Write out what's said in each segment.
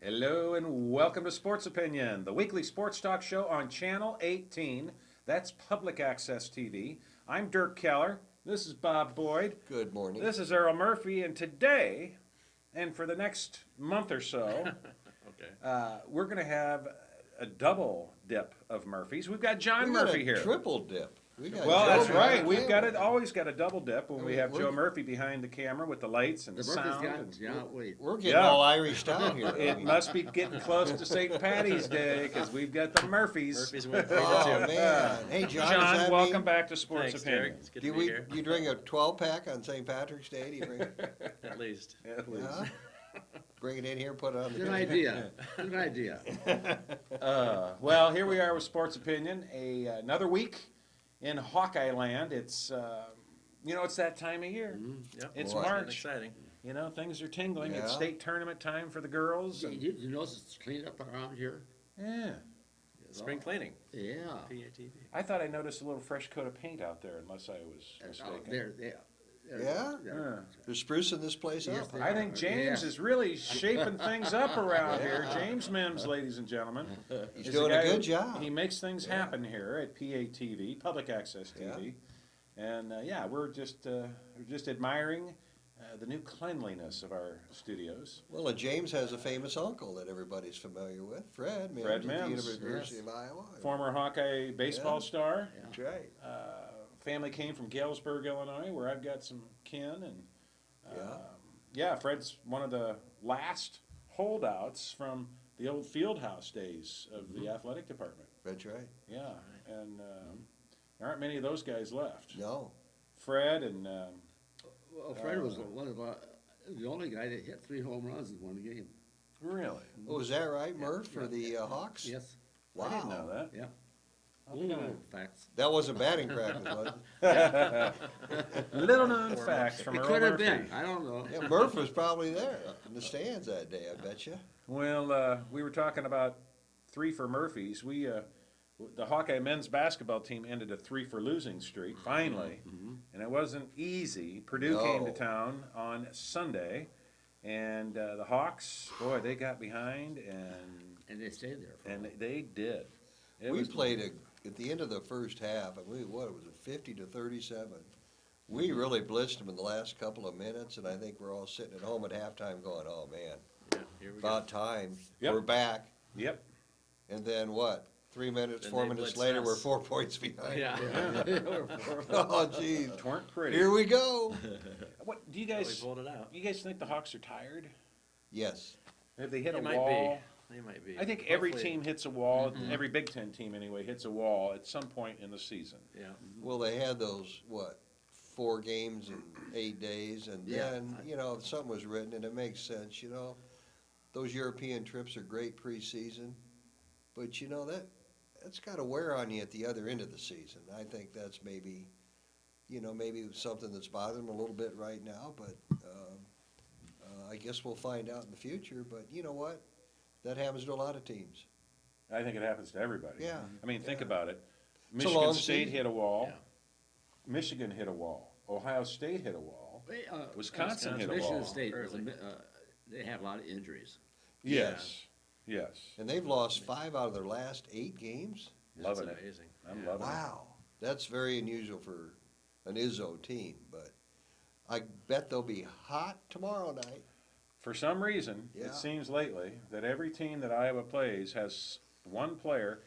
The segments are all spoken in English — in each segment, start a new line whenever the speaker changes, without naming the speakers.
Hello and welcome to Sports Opinion, the weekly sports talk show on Channel 18. That's Public Access TV. I'm Dirk Keller. This is Bob Boyd.
Good morning.
This is Earl Murphy. And today, and for the next month or so, we're going to have a double dip of Murphys. We've got John
We got
Murphy
a
here.
triple dip. We got
Well,
Joe
that's
behind
right.
the
We've got
camera.
it. Always got a double dip when we have
We're-
Joe Murphy behind the camera with the lights and the, sound.
We're getting
Yeah.
all Irish down here.
It must be getting close to St. Patty's Day because we've got the Murphys.
Murphy's my favorite
Oh
too.
man! Hey John, does
John,
that
welcome
mean,
back to Sports
Thanks,
Opinion.
Derek. It's good
Do
to be here.
you drink a 12-pack on St. Patrick's Day? Do you bring
At least.
At least.
yeah? Bring it in here, put it on the
Good
table.
idea. Good idea.
Well, here we are with Sports Opinion. Another week in Hawkeye Land. It's it's that time of year.
Yep.
It's
Boy.
It's
March.
exciting.
You know, things are tingling. It's
Yeah.
state tournament time for the girls. And,
You notice it's cleaned up around here?
yeah.
Spring cleaning.
Yeah.
PATV.
I thought I noticed a little fresh coat of paint out there, unless I was mistaken.
There.
Yeah?
Yeah.
They're sprucing this place
Yes,
up.
they
I think James
Yeah.
is really shaping things up around here.
Yeah.
James Mims, ladies and gentlemen.
He's
is
doing
the
a
guy
good
who-
job.
He makes things
Yeah.
happen here at PATV, Public Access TV. And we're just admiring the new cleanliness of our studios.
Well, and James has a famous uncle that everybody's familiar with, Fred Mims,
Fred
at the
Mims,
University
yes.
of Iowa.
Former Hawkeye baseball
Yeah.
star.
That's right.
Family came from Galesburg, Illinois, where I've got some kin. And
Yeah.
Fred's one of the last holdouts from the old field house days of the athletic department.
That's right.
Yeah, and there aren't many of those guys left.
No.
Fred and
Well, Fred was one of the only guy that hit 3 home runs in one game.
really,
Oh, is that right, Murph, for the Hawks?
Yes.
Wow.
I didn't know that.
Yeah.
Okay.
Facts.
That wasn't batting practice, was it?
Little known facts from
It
Earl
could have
Murphy.
been. I don't know.
Yeah, Murph was probably there in the stands that day, I bet you.
Well, we were talking about 3 for Murphys. The Hawkeye men's basketball team ended a 3 for losing streak finally, and it wasn't easy. Purdue came to
No.
town on Sunday, and the Hawks, boy, they got behind,
And they stayed there.
and they did. It
We
was-
played at the end of the first half, and what was it, 50-37? We really blitzed them in the last couple of minutes, and I think we're all sitting at home at halftime going, oh, man,
Yeah, here we go.
about time.
Yep.
We're back.
Yep.
And then what? 3 minutes,
Then
4
they
minutes
blitzed
later,
us.
we're 4 points behind.
Yeah.
Oh, geez.
Weren't pretty.
Here we go.
What do you
We
guys?
pulled it out.
You guys think the Hawks are tired?
Yes.
Have they hit
They
a
might
wall?
be. They might be.
I think every
Hopefully-
team hits a wall. Every Big Ten team, anyway, hits a wall at some point in the season.
Yeah.
Well, they had those, 4 games in 8 days, and
Yeah.
then, something was written, and it makes sense, Those European trips are great preseason, but that's got to wear on you at the other end of the season. I think that's maybe something that's bothering them a little bit right now, but I guess we'll find out in the future. But you know what? That happens to a lot of teams.
I think it happens to everybody.
Yeah.
I mean, think
Yeah.
about it.
It's a
Michigan
long
State
season.
hit a wall.
Yeah.
Michigan hit a wall. Ohio State hit a wall. Wisconsin hit a
Michigan
wall.
State,
Early.
they have a lot of injuries.
Yes. Yes.
And they've lost 5 out of their last 8 games.
That's
Loving it.
amazing.
I'm
Yeah.
loving it.
Wow, that's very unusual for an Izzo team, but I bet they'll be hot tomorrow night.
For some reason,
Yeah.
it seems lately that every team that Iowa plays has one player,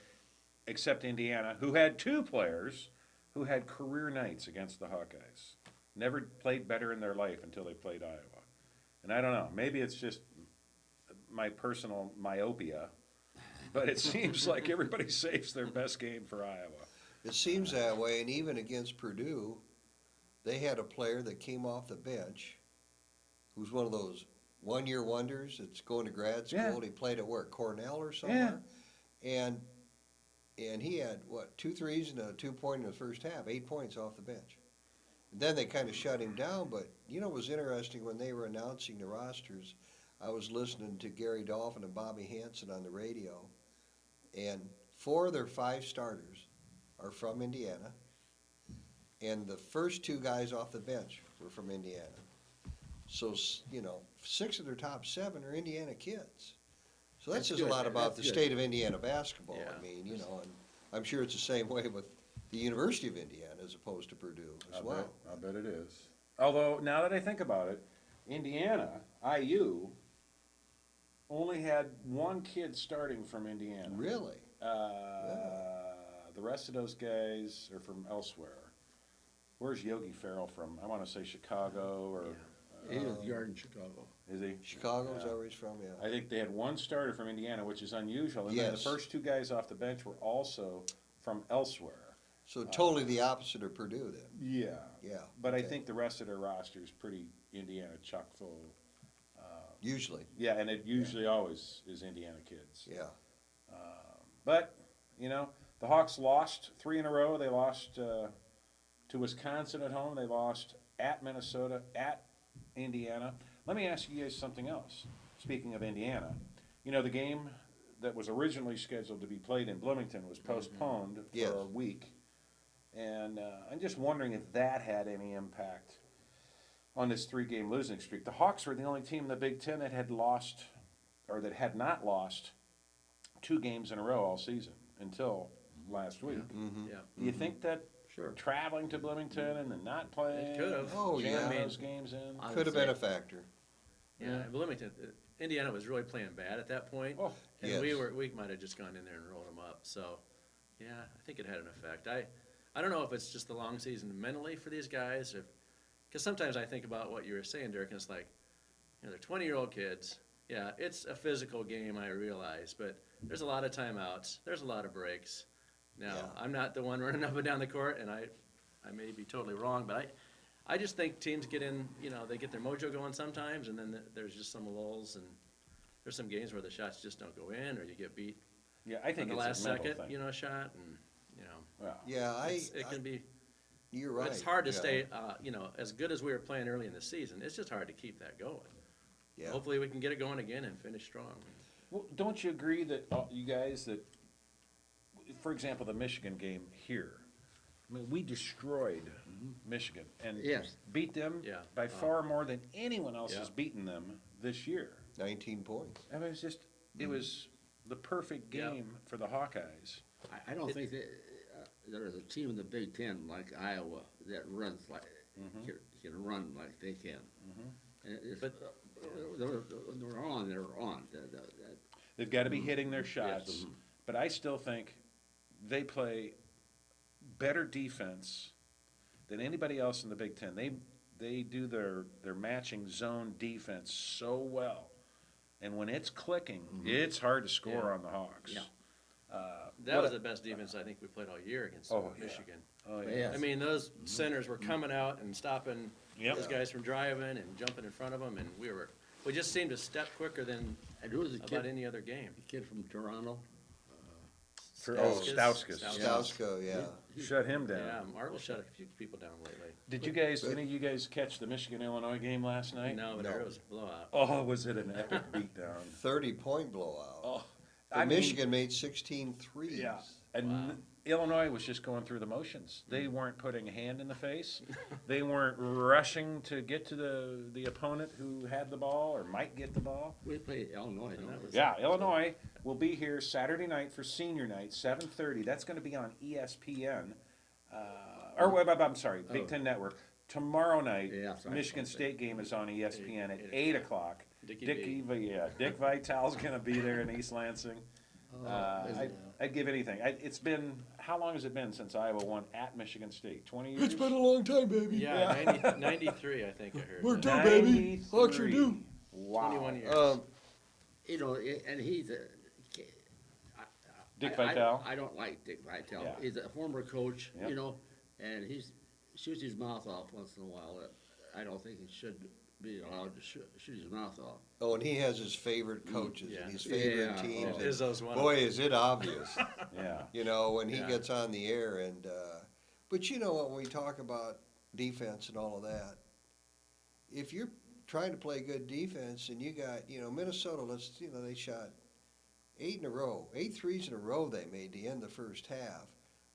except Indiana, who had 2 players who had career nights against the Hawkeyes. Never played better in their life until they played Iowa. And I don't know, maybe it's just my personal myopia, but it seems like everybody saves their best game for Iowa.
It seems that way, and even against Purdue, they had a player that came off the bench who's one of those one-year wonders that's going to grad school.
Yeah.
He played at Cornell or somewhere. And he had, 2 threes and a 2-point in the first half, 8 points off the bench. And then they kind of shut him down, but it was interesting when they were announcing the rosters. I was listening to Gary Dolphin and Bobby Hansen on the radio, and 4 of their 5 starters are from Indiana, and the first 2 guys off the bench were from Indiana. So, 6 of their top 7 are Indiana kids. So that
That's
says a
good.
lot about the
That's good.
state of Indiana basketball.
Yeah.
I mean, you know, and I'm sure it's the same way with the University of Indiana as opposed to Purdue as well.
I bet it is. Although, now that I think about it, Indiana, IU, only had one kid starting from Indiana.
Really?
The rest of those guys are from elsewhere. Where's Yogi Ferrell from? I want to say Chicago or,
He was guard in Chicago.
is he?
Chicago, is
Yeah.
that where he's from? Yeah.
I think they had one starter from Indiana, which is unusual. And then the
Yes.
first two guys off the bench were also from elsewhere.
So totally the opposite of Purdue then.
Yeah.
Yeah.
But I
okay.
think the rest of their roster is pretty Indiana chock full.
Usually,
Yeah, and it usually always is Indiana kids.
yeah.
But, you know, the Hawks lost 3 in a row. They lost to Wisconsin at home. They lost at Minnesota, at Indiana. Let me ask you guys something else. Speaking of Indiana, you know, the game that was originally scheduled to be played in Bloomington was postponed
Yes.
for a week. And I'm just wondering if that had any impact on this 3-game losing streak. The Hawks were the only team in the Big Ten that had lost, or that had not lost 2 games in a row all season until last week.
Mm-hmm.
Yeah.
Do you think that
Sure.
traveling to Bloomington and then not playing,
It could've.
Oh,
jamming
yeah.
those games in?
I would
Could have
say-
been a factor.
Yeah, Bloomington, Indiana was really playing bad at that point.
Oh,
And we
Yes.
might have just gone in there and rolled them up. So, yeah, I think it had an effect. I don't know if it's just the long season mentally for these guys, because sometimes I think about what you were saying, Derek, and it's like, you know, they're 20-year-old kids. Yeah, it's a physical game, I realize, but there's a lot of timeouts. There's a lot of breaks. Now,
Yeah.
I'm not the one running up and down the court, and I may be totally wrong, but I just think teams get in, you know, they get their mojo going sometimes, and then there's just some lulls, and there's some games where the shots just don't go in, or you get beat
yeah, I
on
think
the
it's
last
a mental
second,
thing.
you know, shot, and, you know,
Well,
Yeah,
it can be,
you're right.
it's hard to
yeah.
stay, you know, as good as we were playing early in the season, it's just hard to keep that going.
Yeah.
Hopefully we can get it going again and finish strong.
well, don't you agree that, you guys, that, for example, the Michigan game here, I mean, we destroyed Michigan and
Yes.
beat them
Yeah.
by far more than anyone else
Yeah.
has beaten them this year.
19 points.
I mean, it was the perfect
Yeah.
game for the Hawkeyes.
I don't think that, there's a team in the Big Ten like Iowa that runs like, can run like they can. And it's,
But-
they're on, they're on.
They've got to be hitting their shots,
mhm.
but I still think they play better defense than anybody else in the Big Ten. They do their matching zone defense so well, and when it's clicking, it's hard to score
Yeah.
on the Hawks.
Yeah.
That was the best defense I think we played all year against
Oh, yeah.
Michigan.
Oh yeah.
Yeah.
I mean, those centers were coming out and stopping
Yep.
those guys from driving and jumping in front of them, and we just seemed to step quicker than
And who was the
about
kid,
any other game.
the kid from Toronto?
Stauskas.
Stausko, yeah.
Shut him down.
Yeah, Marvel shut a few people down lately.
Did you guys, any of you guys catch the Michigan-Illinois game last night?
No, but
No.
it was a blowout.
Oh, was it an epic beatdown?
30-point blowout.
Oh,
And Michigan made 16 threes.
Yeah, and
Wow.
Illinois was just going through the motions. They weren't putting a hand in the face. They weren't rushing to get to the opponent who had the ball or might get the ball.
We played Illinois,
And
don't
that
we?
was-
Yeah, Illinois will be here Saturday night for senior night, 7:30. That's going to be on ESPN. I'm sorry, Big Ten Network. Tomorrow night,
Yeah, sorry.
Michigan State game is on ESPN at
8
8 o'clock.
Dickie V.
Dick Vitale's going to be there in East Lansing.
Is it?
I'd give anything. It's been, how long has it been since Iowa won at Michigan State? 20 years?
It's been a long time, baby.
Yeah, 93, I think I heard.
We're
that.
done, baby. Hawks are
93.
due.
Wow.
21 years.
You know, and he's a.
Dick
I-
Vitale?
I don't like Dick Vitale.
Yeah.
He's a former coach,
Yep.
you know, and he's shoots his mouth off once in a while. I don't think he should be allowed to shoot his mouth off.
Oh, and he has his favorite coaches
Yeah.
and his favorite
Yeah.
teams.
Oh.
and
Is those one?
boy, is it obvious,
Yeah.
you know, when he
Yeah.
gets on the air. And but you know what, when we talk about defense and all of that, if you're trying to play good defense and you got, you know, Minnesota, they shot 8 threes in a row they made to end the first half.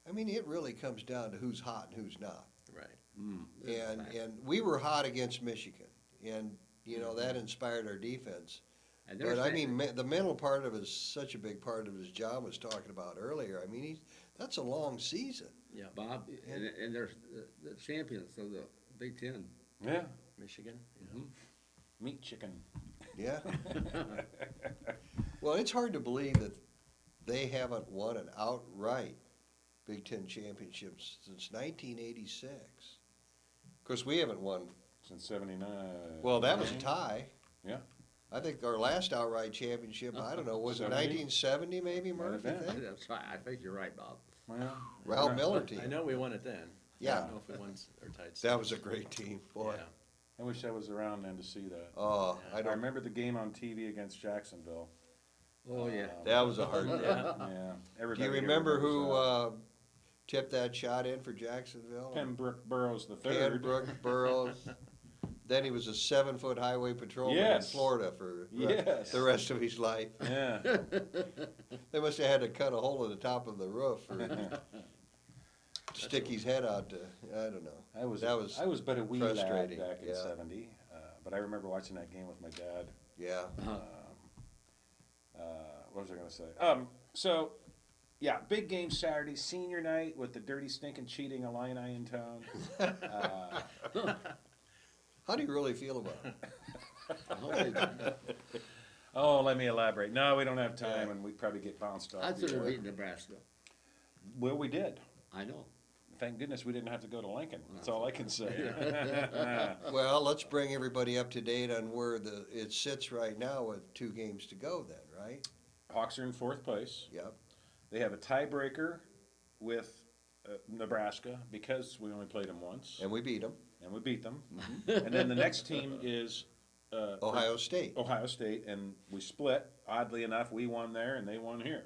I mean, it really comes down to who's hot and who's not.
Right.
And we were hot against Michigan, and you know that inspired our defense.
And there's
But I
that-
mean, the mental part of it is such a big part of his job was talking about earlier. I mean, that's a long season.
Bob, and there's the champions of the Big Ten.
Yeah,
Michigan.
meat chicken.
Yeah. Well, it's hard to believe that they haven't won an outright Big Ten championship since 1986. Of course, we haven't won.
Since '79.
Well, that was a tie.
Yeah.
I think our last outright championship, I don't know, was it
70?
1970 maybe, Murph, you
Might have
think?
That's right, I think you're right, Bob.
Well,
Ralph Miller team.
I know we won it then. I
Yeah,
don't know if we won or tied.
that was a great team, boy.
Yeah.
I wish I was around then to see that.
Oh,
Yeah.
I
I
don't,
remember the game on TV against Jacksonville.
Oh, yeah.
that was a hard game.
Yeah.
Yeah.
Do
Everybody
you
here
remember
remembers
who, tipped that shot in for Jacksonville?
that. Pembroke Burrows the third.
Pembroke Burrows. Then he was a 7-foot highway patrolman in
Yes.
Florida for
Yes.
the rest of his life.
Yeah.
They must have had to cut a hole in the top of the roof or stick his head out to, I don't know.
I was
That
I was but a wee lad
frustrating,
back in
yeah.
'70, but I remember watching that game with my dad.
Yeah.
What was I going to say? So, yeah, big game Saturday, senior night with the dirty, stinking, cheating Illini in town.
How do you really feel about it?
Oh, let me elaborate. No, we don't have time,
Yeah.
and we'd probably get bounced off.
I
the
should have
air.
beaten Nebraska.
Well, we did.
I know.
Thank goodness we didn't have to go to Lincoln. That's all I can say.
Well, let's bring everybody up to date on where it sits right now with 2 games to go then, right?
Hawks are in 4th place.
Yep.
They have a tiebreaker with Nebraska because we only played them once,
And we beat them.
and we beat them. And then the next team is
Ohio State.
Ohio State, and we split. Oddly enough, we won there and they won here.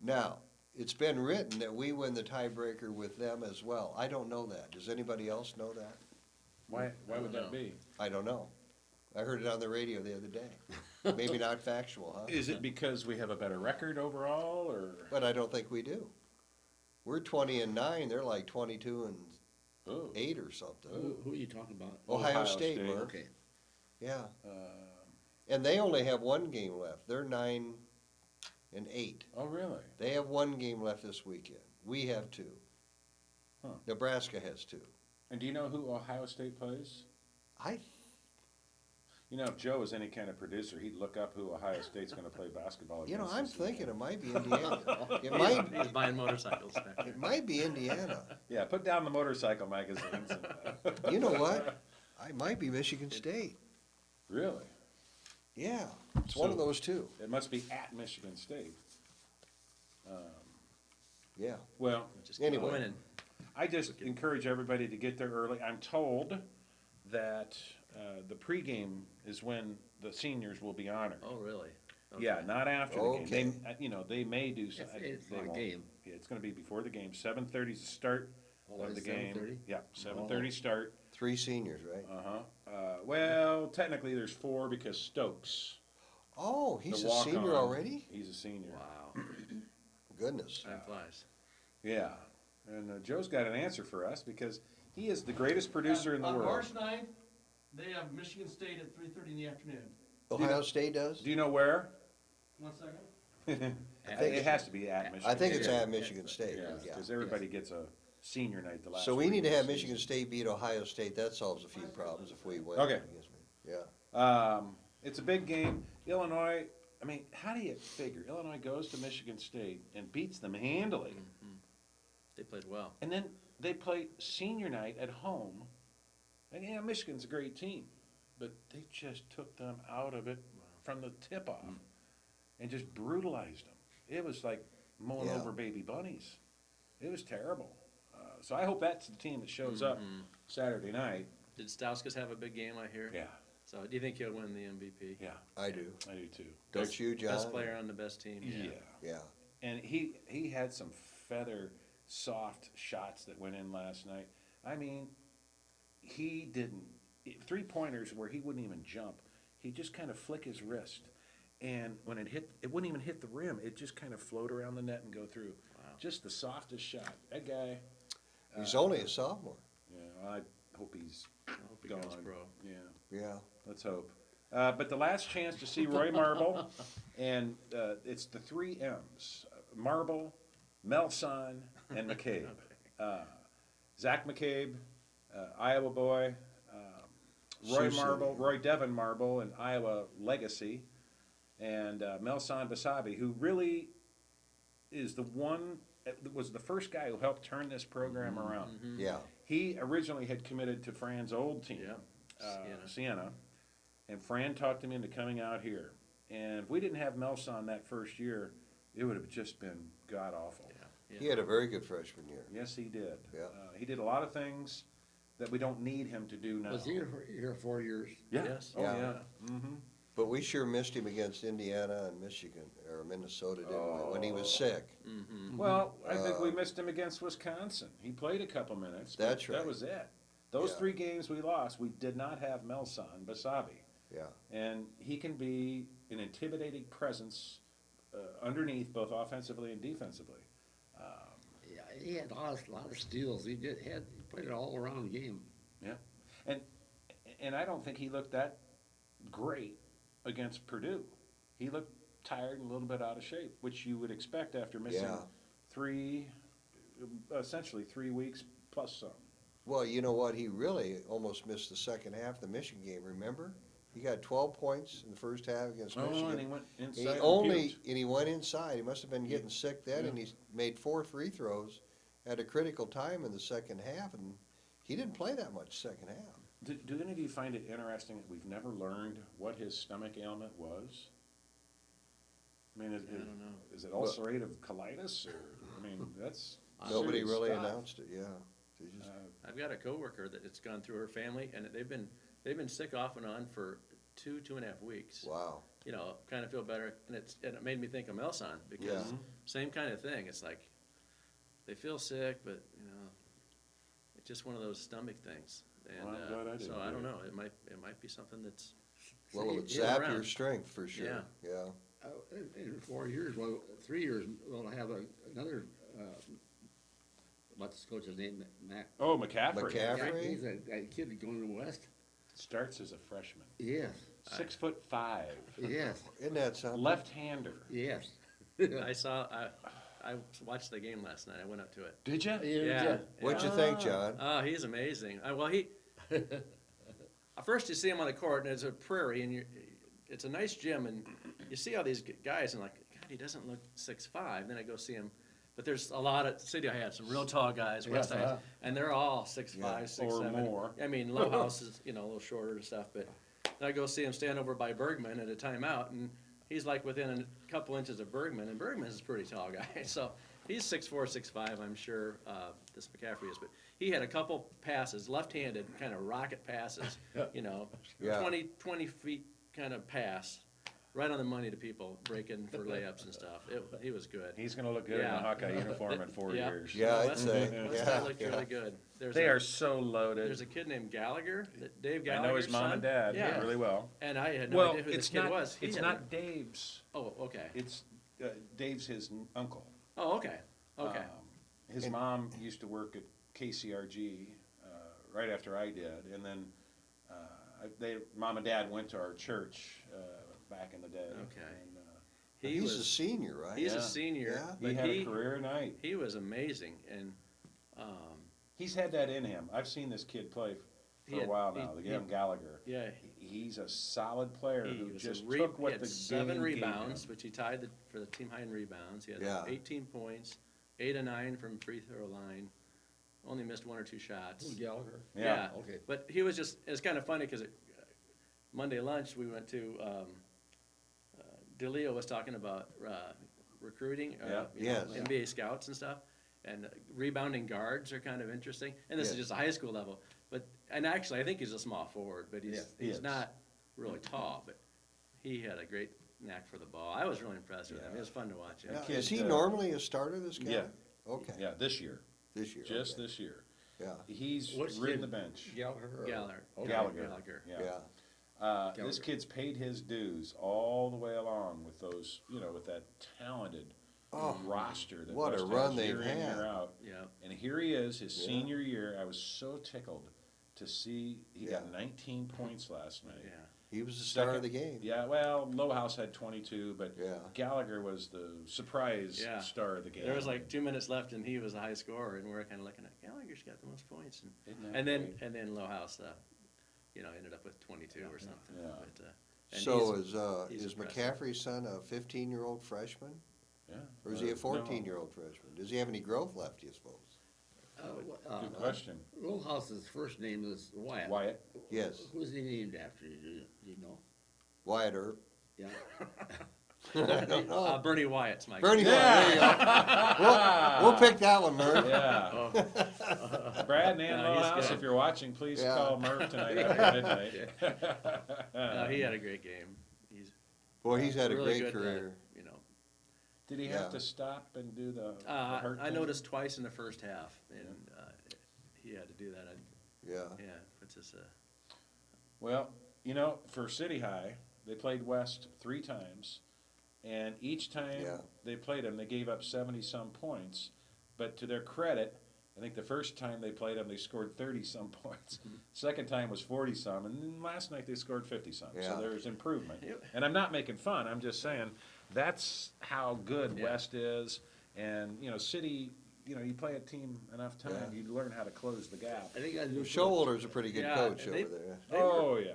Now, it's been written that we win the tiebreaker with them as well. I don't know that. Does anybody else know that?
Why would that be?
I don't know. I heard it on the radio the other day. Maybe not factual, huh?
Is it because we have a better record overall, or?
But I don't think we do. We're 20-9. They're like 22-8
Oh.
or something.
Who are you talking about?
Ohio
Ohio
State,
State.
Murph.
Okay.
Yeah.
Uh,
And they only have 1 game left. They're 9-8.
oh, really?
They have 1 game left this weekend. We have 2.
Huh.
Nebraska has 2.
And do you know who Ohio State plays? You know, if Joe was any kind of producer, he'd look up who Ohio State's going to play basketball against.
You know, I'm
this weekend.
thinking it might be Indiana. It
He's buying motorcycles back there.
It might be Indiana.
Yeah, put down the motorcycle magazines. And,
You know what? I might be Michigan State.
Really?
Yeah, it's one of
So-
those 2.
It must be at Michigan State.
Yeah.
Well,
Just keep
Anyway.
winning.
I just encourage everybody to get there early. I'm told that the pregame is when the seniors will be honored.
Oh, really?
Yeah,
Okay.
not after the
Okay.
game. They may do
It's
something.
not a game.
Yeah, it's gonna be before the game. 7:30 is the start
Oh,
of the
it's
game.
7:30?
Yeah, 7:30 start.
3 seniors, right?
Well, technically there's 4 because Stokes,
Oh, he's
the
a senior
walk-on,
already?
he's a senior.
Wow.
Goodness.
Time flies.
Yeah, and Joe's got an answer for us because he is the greatest producer in the
On
world.
March 9th, they have Michigan State at 3:30 in the afternoon.
Ohio State does?
Do you know where?
1 second.
It has to be at Michigan.
I think it's
State.
at Michigan State,
Yeah,
yeah.
because everybody gets a senior night the last.
So we
week
need to
of the
have
season.
Michigan State beat Ohio State. That solves a few problems if we win.
Okay.
against me. Yeah.
It's a big game. Illinois, I mean, how do you figure? Illinois goes to Michigan State and beats them handily.
They played well.
And then they play senior night at home. And yeah, Michigan's a great team, but they just took them out of it from the tip off and just brutalized them. It was like mowing
Yeah.
over baby bunnies. It was terrible. So I hope that's the team that shows up Saturday night.
Did Stauskas have a big game, I hear?
Yeah,
So do you think he'll win the MVP?
yeah,
I do.
I do too.
Don't you, John?
Best player on the best team?
Yeah.
Yeah.
And he had some feather soft shots that went in last night. I mean, he didn't 3-pointers where he wouldn't even jump. He'd just kind of flick his wrist, and when it hit, it wouldn't even hit the rim. It just kind of float around the net and go through.
Wow.
Just the softest shot. That guy.
He's only a sophomore.
Yeah, I hope he's
I hope he
gone.
goes pro.
Yeah,
Yeah.
let's hope. But the last chance to see Roy Marble, and it's the 3 M's: Marble, Melson, and McCabe. Zach McCabe, Iowa boy, Roy
Sioux
Marble,
City.
Roy Devon Marble, and Iowa legacy, and Melson Basabi, who really is the one, was the first guy who helped turn this program around.
Yeah,
He originally had committed to Fran's old team, Siena, and Fran talked him into coming out here. And if we didn't have Melson that first year, it would have just been god awful.
he had a very good freshman year.
Yes, he did.
Yeah.
He did a lot of things that we don't need him to do now.
Was he here 4 years?
Yeah.
Yes.
Oh,
Yeah.
yeah. Mm-hmm.
But we sure missed him against Indiana and Michigan, or Minnesota, didn't we, when he was sick.
Well, I think we missed him against Wisconsin. He played a couple minutes. But
That's right.
That was it. Those
Yeah.
3 games we lost, we did not have Melson Basabi.
Yeah,
And he can be an intimidating presence underneath, both offensively and defensively.
Yeah, he had a lot of steals. He played an all-around game.
And I don't think he looked that great against Purdue. He looked tired and a little bit out of shape, which you would expect after missing
Yeah.
essentially 3 weeks plus some.
well, you know what, he really almost missed the second half of the Michigan game, remember? He got 12 points in the first half against
And
Michigan.
he went
And
inside
he
and
only,
puked.
and he went inside, he must have been getting sick then,
Yeah.
and he made 4 free throws at a critical time in the second half, and he didn't play that much second half.
Do any of you find it interesting that we've never learned what his stomach ailment was? I mean,
I don't know.
is it ulcerative colitis, or, I mean, that's
Nobody
serious
really
stuff.
announced it, yeah. They just-
I've got a coworker that it's gone through her family, and they've been sick off and on for 2.5 weeks.
Wow,
You know, kind of feel better, and it made me think of Melson, because
Yeah.
same kind of thing. It's like they feel sick, but it's just one of those stomach things. And
Well, I'm glad I didn't
so I
do
don't
it.
know. It might be something that's
well, it would
Yeah,
zap
around.
your strength for sure,
Yeah.
yeah.
In 4 years, well, 3 years, we'll have another, what's the coach's name, Mac?
Oh, McCaffrey.
McCaffrey?
He's a kid going to West.
Starts as a freshman.
Yes,
6'5",
yes,
Isn't that something?
left-hander.
yes.
I watched the game last night. I went up to it.
Did you?
Yeah.
What'd you think, John?
Oh, he's amazing. First you see him on the court, and it's a prairie, and it's a nice gym, and you see all these guys, and like, God, he doesn't look 6'5". Then I go see him, but there's a lot of City I had some real tall guys, West Side, and they're all 6'5",
Yeah.
6'7".
Or more.
I mean, Low House is a little shorter and stuff, but then I go see him stand over by Bergman at a timeout, and he's like within a couple inches of Bergman, and Bergman's a pretty tall guy, so he's 6'4", 6'5", I'm sure, this McCaffrey is, but he had a couple passes, left-handed, kind of rocket passes,
Yeah.
20 feet kind of pass, right on the money to people, breaking for layups and stuff. He was good.
He's gonna look good in a
Yeah.
Hawkeye uniform in 4
Yeah.
years.
Yeah, I'd
West-
say,
West
yeah,
Side looked
yeah.
really good.
They are so loaded.
There's a kid named Gallagher, Dave
I
Gallagher's
know his mom
son.
and dad
Yeah.
really well.
And I had no
Well,
idea who this
it's
kid
not,
was. He
it's
had
not Dave's,
Oh, okay.
it's, Dave's his uncle.
Oh, okay. Okay.
His mom used to work at KCRG, right after I did, and then, mom and dad went to our church, back in the day.
Okay.
And,
He's a senior, right?
He's
Yeah.
a senior,
Yeah.
he
but
had a career night.
he was amazing, and
He's had that in him. I've seen this kid play
He
for a
had-
while
he-
now, the
he-
young Gallagher.
yeah,
He's a solid player
he
who
was
just
he
took what
had
the
7
game
rebounds,
gave him.
which he tied for the team high in rebounds. He had
Yeah.
18 points, 8 of 9 from free throw line. Only missed 1 or 2 shots.
Gallagher.
Yeah.
Okay.
But he was just, it's kind of funny because Monday lunch, we went to, DeLeo was talking about recruiting,
Yeah.
Yes.
NBA scouts and stuff. And rebounding guards are kind of interesting. And this is
Yes.
just a high school level. And actually, I think he's a small forward, but
Yeah, he
he's
is.
not really tall. But he had a great knack for the ball. I was really impressed with him. It was fun to watch him.
Now,
kid,
is he
uh,
normally a starter, this guy?
Yeah.
Okay,
Yeah, this year,
this year,
just
okay.
this year.
Yeah,
He's
What's
ridden
kid-
the bench.
Gallagher.
Gallagher.
Gallagher.
yeah.
This
Gallagher.
kid's paid his dues all the way along with those, with that talented
Oh,
roster that
what a
West
run
has
they've
year in,
had.
year out.
Yeah.
And here he is, his
Yeah.
senior year. I was so tickled to see he got
Yeah.
19 points last night.
Yeah.
He was the star
Second-
of the game.
Yeah, well, Lowhouse had 22, but
Yeah.
Gallagher was the surprise
Yeah.
star of the game.
There was like 2 minutes left, and he was the high scorer, and we were kind of looking at Gallagher's got the most points,
Isn't that
and
great?
then Lowhouse, ended up with 22 or something.
Yeah.
But, and
So
he's
is
impressive.
McCaffrey's son a 15-year-old freshman?
Yeah.
Or is he a
No.
14-year-old freshman? Does he have any growth left, you suppose?
Good question.
Lowhouse's first name is Wyatt.
Wyatt?
Yes,
Who's he named after? Do you know?
Wyatt Earp.
Yeah.
Bernie Wyatt's my
Bernie
guy.
Wyatt, there you go. We'll pick that one, Murph.
Yeah.
Oh,
Brad and Ann
No, he's
Lowhouse,
good.
if you're watching, please
Yeah.
call Murph tonight after midnight.
no, he had a great game. He's
Boy, he's had a
really
great
good,
career.
Did he
Yeah.
have to stop and do the hurt
I
thing?
noticed twice in the first half, and he had to do that.
Yeah.
Yeah, puts us.
Well, for City High, they played West 3 times, and each time
Yeah.
they played them, they gave up 70-some points. But to their credit, I think the first time they played them, they scored 30-some points. Second time was 40-some, and then last night they scored 50-some.
Yeah.
So there's improvement.
Yep.
And I'm not making fun. I'm just saying that's how good
Yeah.
West is. And, City, you play a team enough time,
Yeah.
you learn how to close the gap.
I think got a new coach.
Showalter's a pretty good
Yeah,
coach
they-
over there.
They were-
Oh, yeah.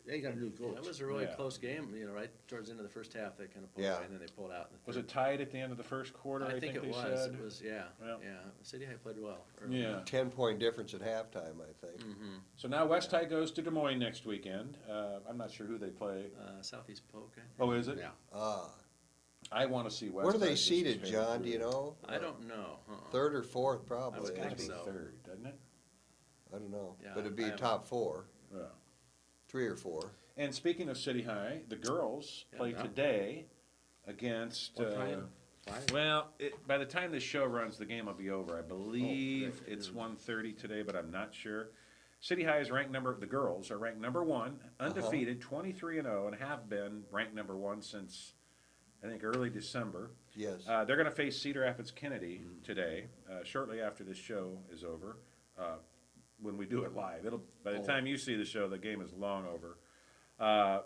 They got a new coach.
That was a really
Yeah.
close game. Right towards the end of the first half, they kind of pulled
Yeah.
away, and then they pulled out. In the
Was
third.
it tied at the end of the first quarter,
I think it
they
was.
said?
It was. Yeah.
Yeah.
Yeah. City High played well. early.
Yeah.
10-point difference at halftime, I think.
Mm-hmm.
So now West High goes to Des Moines next weekend. I'm not sure who they play.
Southeast Polk. I think.
Oh, is it?
Yeah.
Ah,
I want to see West
where are
High
they
just
seated,
tear
John, do you
through.
know?
I don't know.
Third or fourth,
I
probably.
would
It's
think
got to be
so.
third, doesn't it?
I don't know,
Yeah,
but it'd be
I
top 4,
Yeah.
3 or 4.
And speaking of City High, the girls
Yeah.
play
Yeah.
today against.
What time? 5?
Well, by the time this show runs, the game will be over. I believe
great.
it's 1:30 today, but I'm not sure. City High is the girls are ranked number 1, undefeated, 23-0, and have been ranked number 1 since, I think, early December.
Yes.
They're going to face Cedar Rapids Kennedy today, shortly after this show is over. When we do it live, by the time you see the show, the game is long over.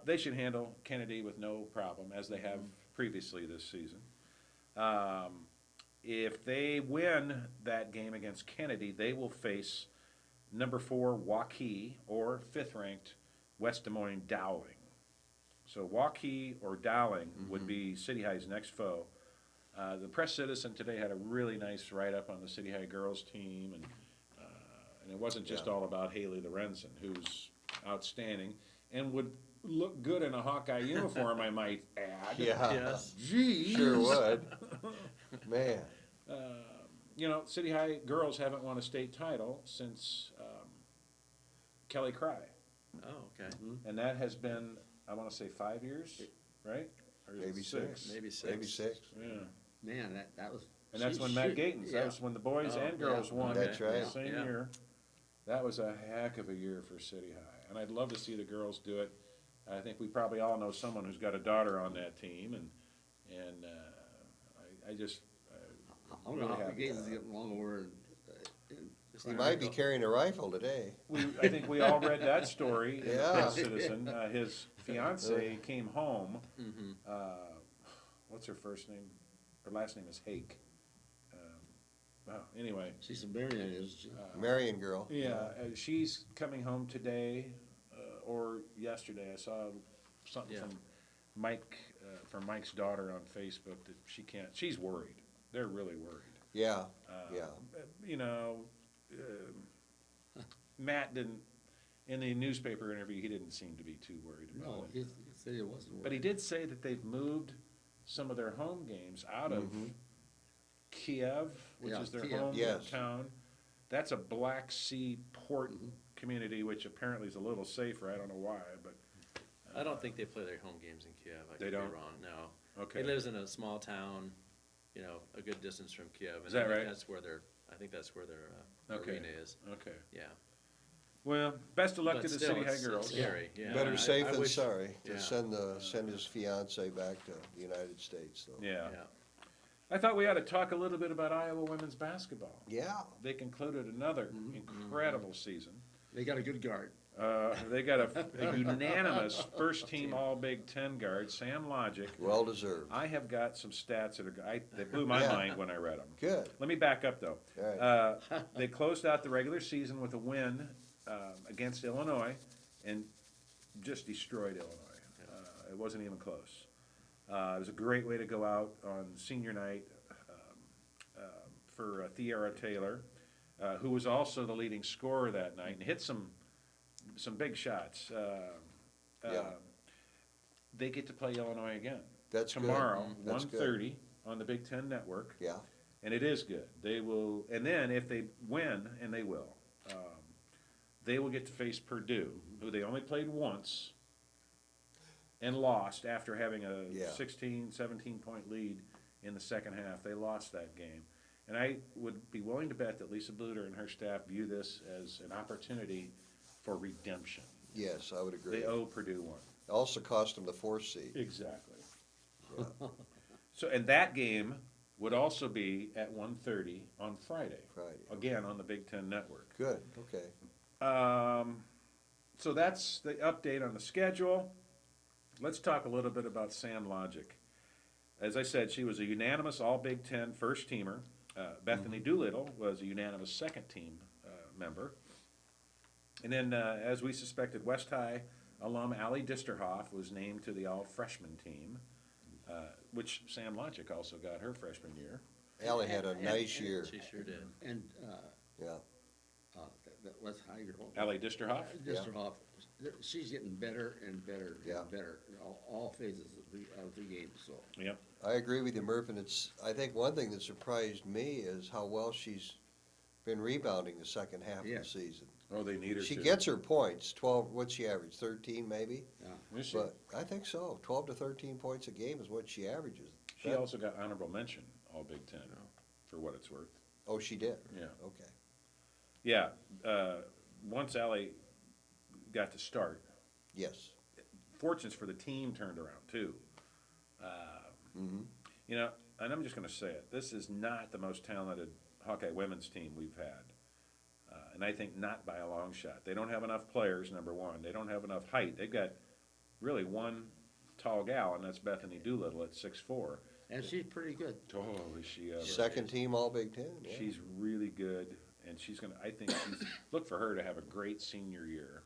They should handle Kennedy with no problem, as they have previously this season. If they win that game against Kennedy, they will face number 4 Waukee or 5th-ranked West Des Moines Dowling. So Waukee or Dowling would be City High's next foe. The Press Citizen today had a really nice write-up on the City High girls team, and it wasn't just
Yeah.
all about Haley Lorenzen, who's outstanding and would look good in a Hawkeye uniform, I might add.
Yeah.
Yes.
Geez.
Sure would. Man.
City High girls haven't won a state title since Kelly Cry,
Oh, okay.
and that has been, I want to say, 5 years, right? Or is it
Maybe 6.
Maybe 6.
Maybe 6.
Yeah.
Man, that was.
And that's
she-
when Matt
she-
Gatens,
yeah.
that was when the boys
Oh,
and girls
yeah.
won
That's
the
right.
same
Yeah.
year. That was a heck of a year for City High, and I'd love to see the girls do it. I think we probably all know someone who's got a daughter on that team, and I just
I wonder how the games is getting along over in
He might be carrying a rifle today.
I think we all read that story in the
Yeah.
Press Citizen. His fiance came home.
Mm-hmm.
What's her first name? Her last name is Hake. Anyway.
She's a Marion, isn't she?
Marion girl.
Yeah, she's coming home today or yesterday. I saw something
Yeah.
from Mike's daughter on Facebook that she can't. She's worried. They're really worried.
Yeah,
Uh,
yeah.
Matt didn't. In the newspaper interview, he didn't seem to be too worried about
No,
it.
he said it wasn't.
But he did say that they've moved some of their home games out of Kiev, which
Yeah,
is their
Kiev.
home
Yes.
town. That's a Black Sea port community, which apparently is a little safer. I don't know why, but
I don't think they play their home games in Kiev. I
They
could
don't?
be wrong. No.
okay.
He lives in a small town, a good distance from Kiev. And
Is that
I think
right?
I think that's where their
Okay.
arena is.
Okay.
Yeah.
Well, best of luck
But
to the
still,
City High
it's
girls.
scary. Yeah.
Better safe
I
than
wish-
sorry
yeah.
to send his fiance back to the United States, though.
Yeah.
Yeah.
I thought we ought to talk a little bit about Iowa women's basketball.
Yeah.
They concluded another incredible season.
They got a good guard.
They got a unanimous first-team All-Big Ten guard, Sam Logic.
Well deserved.
I have got some stats that they blew my
Yeah.
mind when I read them.
Good.
Let me back up, though.
All right.
They closed out the regular season with a win against Illinois and just destroyed Illinois. It wasn't even close. It was a great way to go out on senior night for Theara Taylor, who was also the leading scorer that night and hit some big shots.
Yeah.
They get to play Illinois again
That's good.
tomorrow,
That's good.
1:30 on the Big Ten Network.
Yeah.
And it is good. They will, and then if they win, and they will get to face Purdue, who they only played once and lost after having a
Yeah.
16, 17-point lead in the second half. They lost that game. And I would be willing to bet that Lisa Bluter and her staff view this as an opportunity for redemption.
Yes, I would agree.
They owe Purdue one.
Also cost them the 4th seed.
Exactly.
Yeah.
So, and that game would also be at 1:30 on Friday.
Friday.
Again, on the Big Ten Network.
Good, okay.
So that's the update on the schedule. Let's talk a little bit about Sam Logic. As I said, she was a unanimous All-Big Ten first teamer. Bethany Doolittle was a unanimous second team member. And then, as we suspected, West High alum Allie Disterhoff was named to the all-freshman team, which Sam Logic also got her freshman year.
Allie had a nice year.
She sure did.
And,
Yeah.
that was how you're.
Allie Disterhoff?
Disterhoff, she's getting better and better
Yeah.
and better, in all phases of the game, so.
Yep.
I agree with you, Murph, and I think one thing that surprised me is how well she's been rebounding the second half of
Yeah.
the season.
Oh, they need her
She
to.
gets her points, 12, what's she average, 13 maybe?
Is she?
But I think so, 12 to 13 points a game is what she averages.
She also got honorable mention, all Big Ten, for what it's worth.
Oh, she did?
Yeah.
Okay.
Yeah, once Allie got to start,
Yes.
fortunes for the team turned around too.
Mm-hmm.
You know, and I'm just going to say it, this is not the most talented Hawkeye women's team we've had. And I think not by a long shot. They don't have enough players, number one. They don't have enough height. They've got really one tall gal, and that's Bethany Doolittle at 6'4".
And she's pretty good.
Oh, is she ever.
Second team All Big Ten, yeah.
She's really good, and I think look for her to have a great senior year.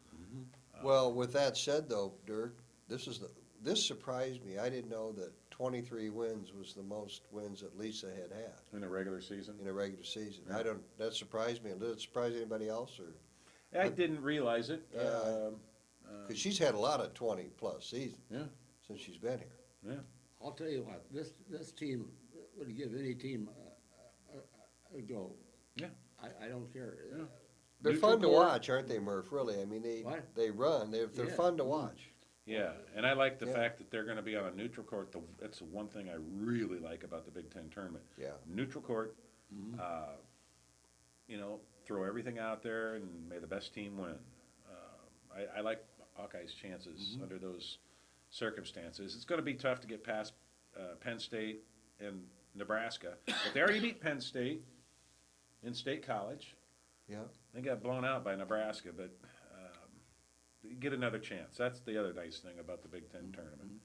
Well, with that said though, Dirk, this surprised me. I didn't know that 23 wins was the most wins that Lisa had
In a regular season.
in a regular season.
Yeah.
That surprised me. Did it surprise anybody else, or?
I didn't realize it.
Yeah. Because she's had a lot of 20-plus seasons
Yeah,
since she's been here.
yeah.
I'll tell you what, this team would give any team a go.
Yeah.
I don't care.
Yeah.
They're
Neutral
fun to
court.
watch, aren't they, Murph? Really, I mean,
What?
they run. They're
Yeah.
fun to watch.
Yeah, and I like the
Yeah.
fact that they're going to be on a neutral court. That's the one thing I really like about the Big Ten tournament.
Yeah.
Neutral court, throw everything out there and may the best team win. I like Hawkeye's chances under those circumstances. It's going to be tough to get past Penn State and Nebraska, but they already beat Penn State in State College.
Yeah.
They got blown out by Nebraska, but you get another chance. That's the other nice thing about the Big Ten tournament.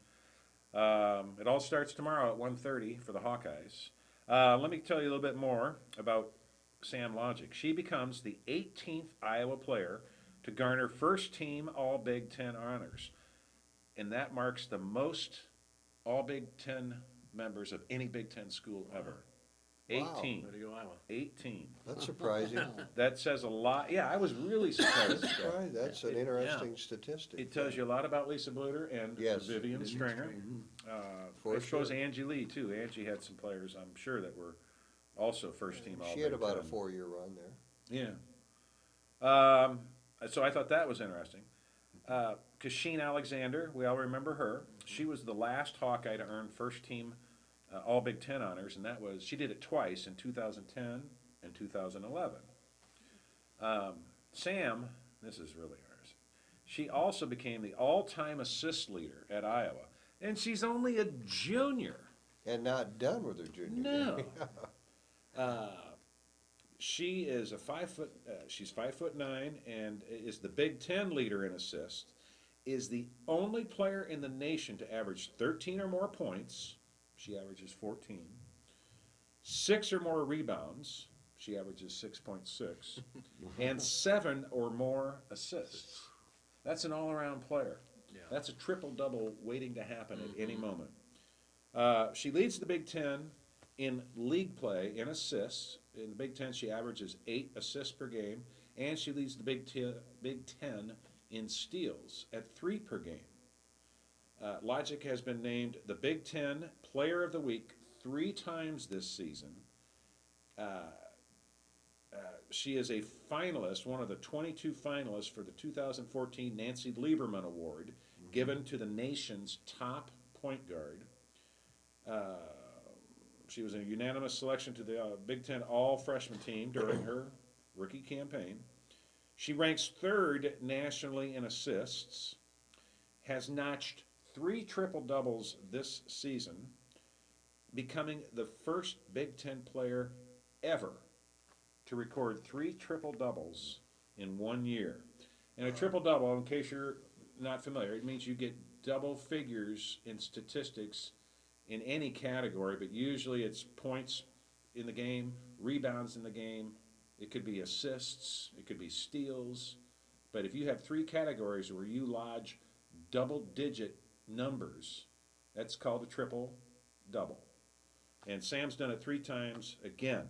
It all starts tomorrow at 1:30 for the Hawkeyes. Let me tell you a little bit more about Sam Logic. She becomes the 18th Iowa player to garner first-team All-Big Ten honors, and that marks the most All-Big Ten members of any Big Ten school ever.
Wow.
18.
Way to go, Iowa.
18.
That's surprising.
That says a lot. Yeah, I was really surprised.
That's right. That's an interesting statistic.
It tells you a lot about Lisa Bluter and
Yes.
Vivian Stringer.
For
I suppose
sure.
Angie Lee, too. Angie had some players, I'm sure, that were also first-team All-Big
She had about a
Ten.
4-year run there.
Yeah. So I thought that was interesting. Kasheen Alexander, we all remember her. She was the last Hawkeye to earn first-team All-Big Ten honors, and she did it twice in 2010 and 2011. Sam, this is really interesting. She also became the all-time assist leader at Iowa, and she's only a junior.
And not done with her junior
No.
year.
She is a 5 foot. She's 5'9" and is the Big Ten leader in assists. Is the only player in the nation to average 13 or more points. She averages 14. 6 or more rebounds. She averages 6.6, and 7 or more assists. That's an all-around player.
Yeah.
That's a triple-double waiting to happen at any moment. She leads the Big Ten in league play in assists. In the Big Ten, she averages 8 assists per game, and she leads the Big Ten in steals at 3 per game. Logic has been named the Big Ten Player of the Week 3 times this season. She is a finalist, one of the 22 finalists for the 2014 Nancy Lieberman Award, given to the nation's top point guard. She was a unanimous selection to the Big Ten all-freshman team during her rookie campaign. She ranks 3rd nationally in assists, has notched 3 triple-doubles this season, becoming the first Big Ten player ever to record 3 triple-doubles in 1 year. And a triple-double, in case you're not familiar, it means you get double figures in statistics in any category, but usually it's points in the game, rebounds in the game, it could be assists, it could be steals, but if you have 3 categories where you lodge double-digit numbers, that's called a triple-double. And Sam's done it 3 times again,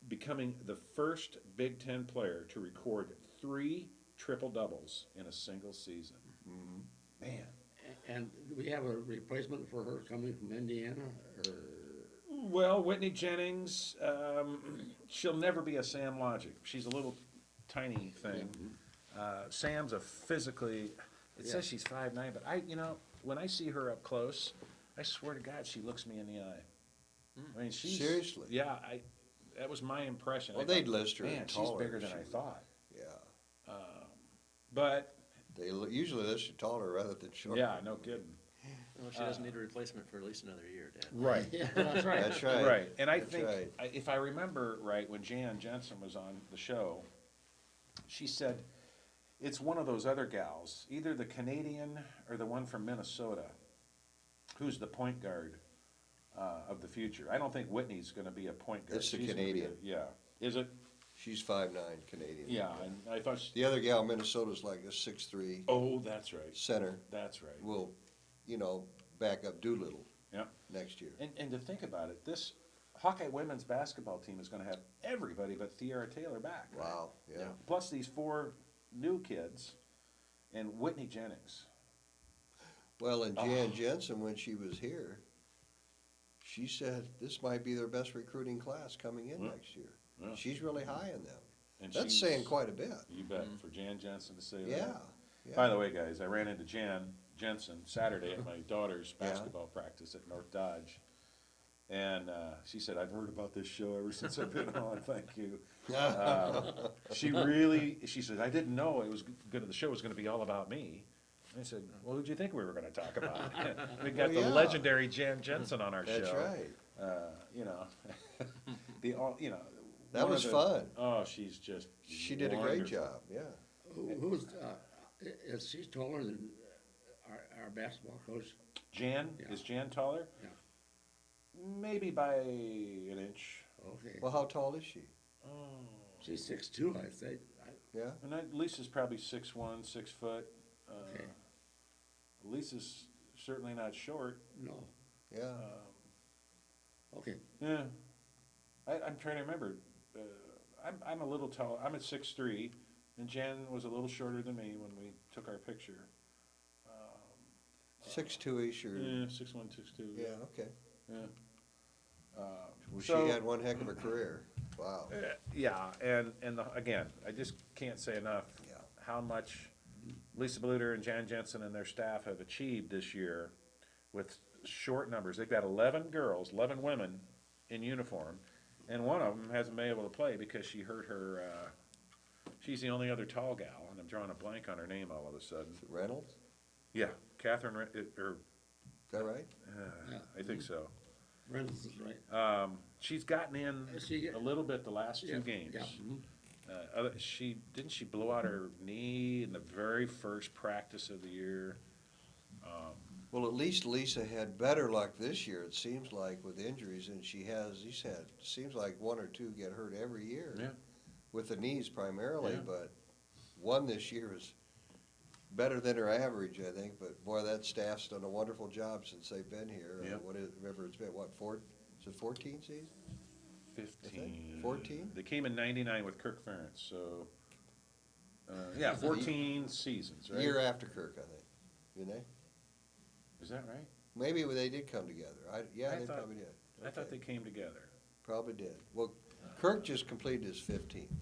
becoming the first Big Ten player to record 3 triple-doubles in a single season. Man.
And do we have a replacement for her coming from Indiana, or?
Well, Whitney Jennings, she'll never be a Sam Logic. She's a little tiny thing. Sam's a physically, it says she's 5'9", but when I see her up close, I swear to God, she looks me in the eye. I mean, she's
Seriously?
Yeah, that was my impression.
Well,
I thought,
they'd list her
man,
in
she's
taller
bigger
than
than I
she
thought.
Yeah.
But
They usually list you taller rather than shorter.
yeah, no kidding.
Well, she doesn't need a replacement for at least another year, Dad.
Right.
Yeah, that's right.
That's right.
Right, and I
That's
think,
right.
if I remember right, when Jan Jensen was on the show, she said, it's one of those other gals, either the Canadian or the one from Minnesota, who's the point guard of the future. I don't think Whitney's gonna be a point guard.
It's the
She's gonna be
Canadian.
Yeah, is it?
She's 5'9", Canadian.
Yeah, and I thought,
The other gal, Minnesota's like a 6'3"
oh, that's right,
center.
that's right.
Will, back up Doolittle
Yeah,
next year.
and to think about it, this Hawkeye women's basketball team is gonna have everybody but Thierra Taylor back. right?
Wow, yeah.
Plus these 4 new kids and Whitney Jennings.
Well, and Jan
Oh.
Jensen, when she was here, she said this might be their best recruiting class coming in
Yeah.
next year.
Yeah.
She's really high in them.
And
That's
she's-
saying quite a bit.
You bet, for Jan Jensen to say that.
Yeah,
By
yeah.
the way, guys, I ran into Jan Jensen Saturday at my daughter's
Yeah.
basketball practice at North Dodge. And she said, I've heard about this show ever since I've been on, thank you. She said, I didn't know the show was gonna be all about me. And I said, well, who'd you think we were gonna talk about? We got
Well,
the
yeah.
legendary Jan Jensen on our show.
That's right. That
one
was
of the-
fun.
Oh, she's just
She did a great
wonderful.
job, yeah.
Who's, is she taller than our basketball coach?
Jan,
Yeah.
is Jan taller?
Yeah.
Maybe by an inch.
Okay.
Well, how tall is she?
Oh.
She's 6'2", I think.
Yeah?
And Lisa's probably 6'1", 6 foot.
Okay.
Lisa's certainly not short.
No,
Yeah.
okay.
Yeah. I'm trying to remember. I'm a little tall. I'm at 6'3", and Jan was a little shorter than me when we took our picture.
6'2"-ish or,
Yeah, 6'1", 6'2".
yeah, okay.
Yeah.
Well,
So-
she had one heck of a career. Wow.
Yeah, and again, I just can't say enough
Yeah.
how much Lisa Bluter and Jan Jensen and their staff have achieved this year with short numbers. They've got 11 girls, 11 women in uniform, and one of them hasn't been able to play because she hurt her, she's the only other tall gal, and I'm drawing a blank on her name all of a sudden.
Is it Reynolds?
Yeah, Catherine, or,
Is that right?
I think so.
Reynolds is right.
She's gotten in
She-
a little bit the last two
Yeah,
games.
yeah,
She blow out her knee in the very first practice of the year.
Well, at least Lisa had better luck this year, it seems like, with injuries, and she's had, seems like one or two get hurt every year.
Yeah.
With the knees primarily,
Yeah.
but one this year is better than her average, I think, but boy, that staff's done a wonderful job since they've been here.
Yep.
Remember, it's been, what, is it 14 seasons?
15.
14?
They came in 99 with Kirk Ferentz, so, yeah, 14 seasons, right?
Year after Kirk, I think, didn't they?
Is that right?
Maybe they did come together. Yeah,
I
they
thought-
probably did.
I thought
Okay.
they came together.
Probably did. Well, Kirk just completed his 15th.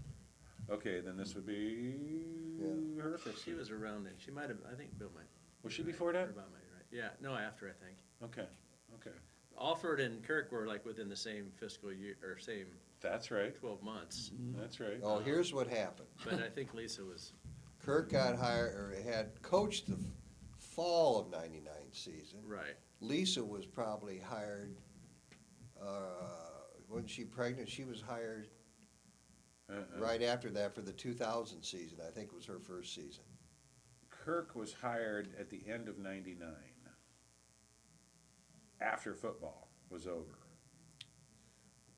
Okay, then this would be
Yeah.
her
So
15th.
she was around it. She might have, I think Bill might.
Was she
right,
before
or
that?
about might be right. Yeah, no, after, I think.
Okay, okay.
Alford and Kirk were like within the same fiscal year, or same
That's right,
12 months.
that's right.
Oh, here's what happened.
But I think Lisa was,
Kirk got hired, or had coached the fall of '99 season.
right.
Lisa was probably hired, wasn't she pregnant? She was hired right after that for the 2000 season. I think was her first season.
Kirk was hired at the end of 99, after football was over.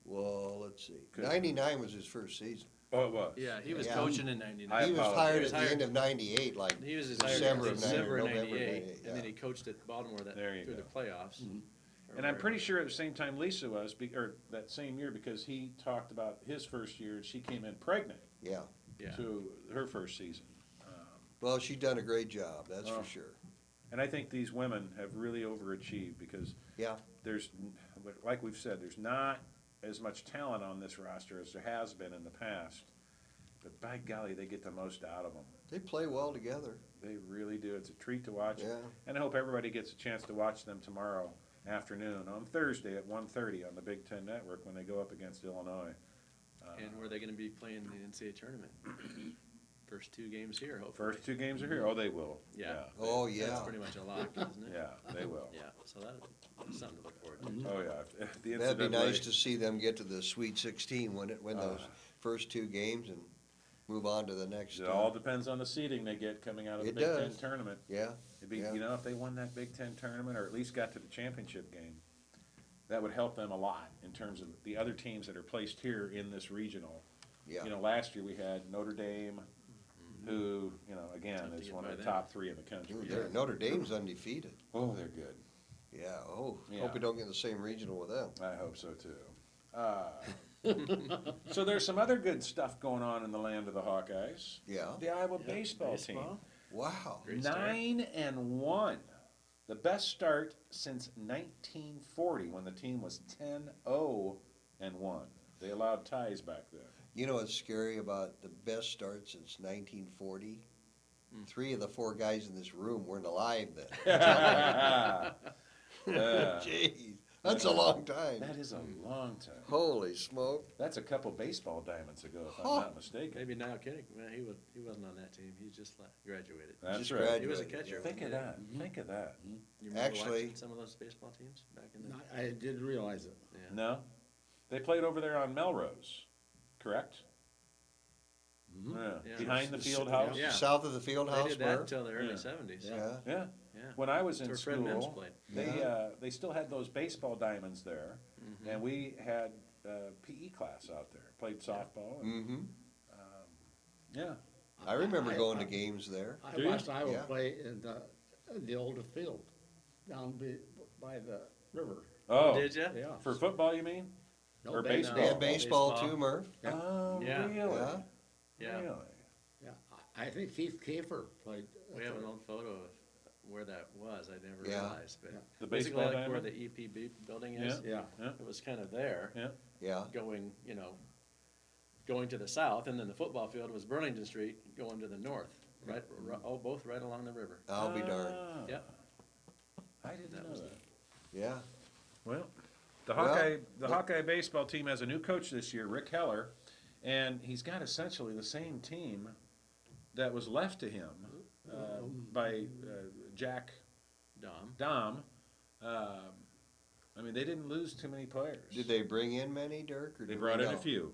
Well, let's see.
Good.
'99 was his first season.
Oh, it was?
Yeah, he was
Yeah.
coaching in
I
'99.
He was
apologize.
hired
He was
at the
hired-
end of '98, like
He was hired
December
in
of
December
'98, November
'98,
'98,
and then he
yeah.
coached at Baltimore
There you
through the
go.
playoffs.
Mhm.
And I'm pretty sure at the same time Lisa was, or that same year, because he talked about his first year, and she came in pregnant
Yeah.
Yeah.
to her first season.
Well, she's done a great job, that's
Oh.
for sure.
And I think these women have really overachieved, because
Yeah.
there's, like we've said, there's not as much talent on this roster as there has been in the past. But by golly, they get the most out of them.
They play well together.
They really do. It's a treat to watch.
Yeah.
And I hope everybody gets a chance to watch them tomorrow afternoon, on Thursday at 1:30 on the Big Ten Network when they go up against Illinois.
And were they gonna be playing the NCAA tournament? First two games here, hopefully.
First two games are here. Oh, they will.
Yeah.
Oh,
That's
yeah.
pretty much a lock, isn't it?
Yeah, they will.
Yeah, so that's something to look forward to.
Oh, yeah. If the
That'd be
NCAA
nice to see them get to the Sweet 16, win those first two games and move on to the next.
It all depends on the seeding they get coming out of the
It
Big Ten
does.
tournament.
Yeah,
It'd be,
Yeah.
you know, if they won that Big Ten tournament, or at least got to the championship game, that would help them a lot in terms of the other teams that are placed here in this regional.
yeah.
You know, last year we had Notre Dame, who, you know, again,
Tough to
is
get
one of
by
the
them.
top three in the country.
Notre Dame's undefeated.
Oh, they're good.
Yeah, oh,
Yeah.
hope we don't get in the same regional with them.
I hope so too. So there's some other good stuff going on in the land of the Hawkeyes.
Yeah,
The Iowa baseball team.
Baseball?
wow.
Great start.
9-1. The best start since 1940 when the team was 10-0-1. They allowed ties back then.
You know what's scary about the best start since 1940?
Hmm.
3 of the 4 guys in this room weren't alive then.
Yeah.
Jeez, that's a long time.
That is a long time.
Holy smoke.
That's a couple baseball diamonds ago, if I'm
Huh.
not mistaken.
Maybe now kidding, man, he wasn't on that team, he just graduated.
That's
Just
right.
He was a
graduated,
catcher.
Think of that. Think of that.
You remember
Actually-
watching some of those baseball teams back in the,
I didn't realize it.
yeah.
No? They played over there on Melrose, correct? Yeah.
Yeah.
Behind the
S-
field house?
Yeah.
South of the field
They
house,
did that
Murph?
until the early
Yeah.
seventies,
Yeah,
Yeah.
yeah.
When I was in
That's where Fred Mims
school,
played.
they still had those baseball diamonds there,
Mm-hmm.
and we had PE class out there. Played softball. And,
mm-hmm.
yeah.
I remember going to games there.
I
Do you?
watched Iowa
Yeah.
play in the older field down by the river.
Oh,
Did ya?
Yeah.
for football, you mean?
No,
Or
baseball.
They had
Baseball.
baseball too, Murph?
Yeah.
Oh,
Yeah.
really?
Yeah.
Yeah,
Really?
Yeah, I think Keith Kafer played.
we have an old photo of where that was, I never
Yeah.
realized, but
Yeah.
The
basically
baseball
like where
diamond?
the EPB building is.
Yeah.
It was kind of there,
Yeah.
Yeah,
going, going to the south, and then the football field was Burlington Street going to the north, both right along the river.
I'll be darned.
Ah,
Yep.
I didn't
That
know
was
that.
Yeah,
Well, the
Well,
Hawkeye baseball team has a new coach this year, Rick Heller, and he's got essentially the same team that was left to him by Jack
Dom.
Dom. I mean, they didn't lose too many players.
Did they bring in many, Dirk, or
They
do we
brought in a
know?
few.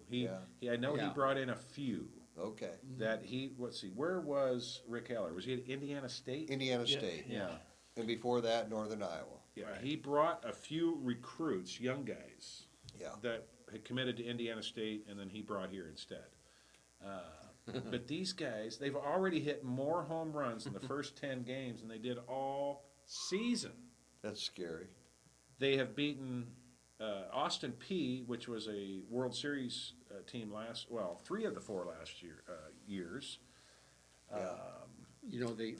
I know he
Yeah.
brought in a few.
Okay,
That let's see, where was Rick Heller? Was he at Indiana State?
Indiana
Yeah,
State,
Yeah.
and before that, Northern Iowa.
Yeah,
Right.
he brought a few recruits, young guys,
Yeah.
that had committed to Indiana State, and then he brought here instead. But these guys, they've already hit more home runs in the first 10 games than they did all season.
That's scary.
They have beaten Austin P, which was a World Series team three of the four last years.
Yeah.
You know, they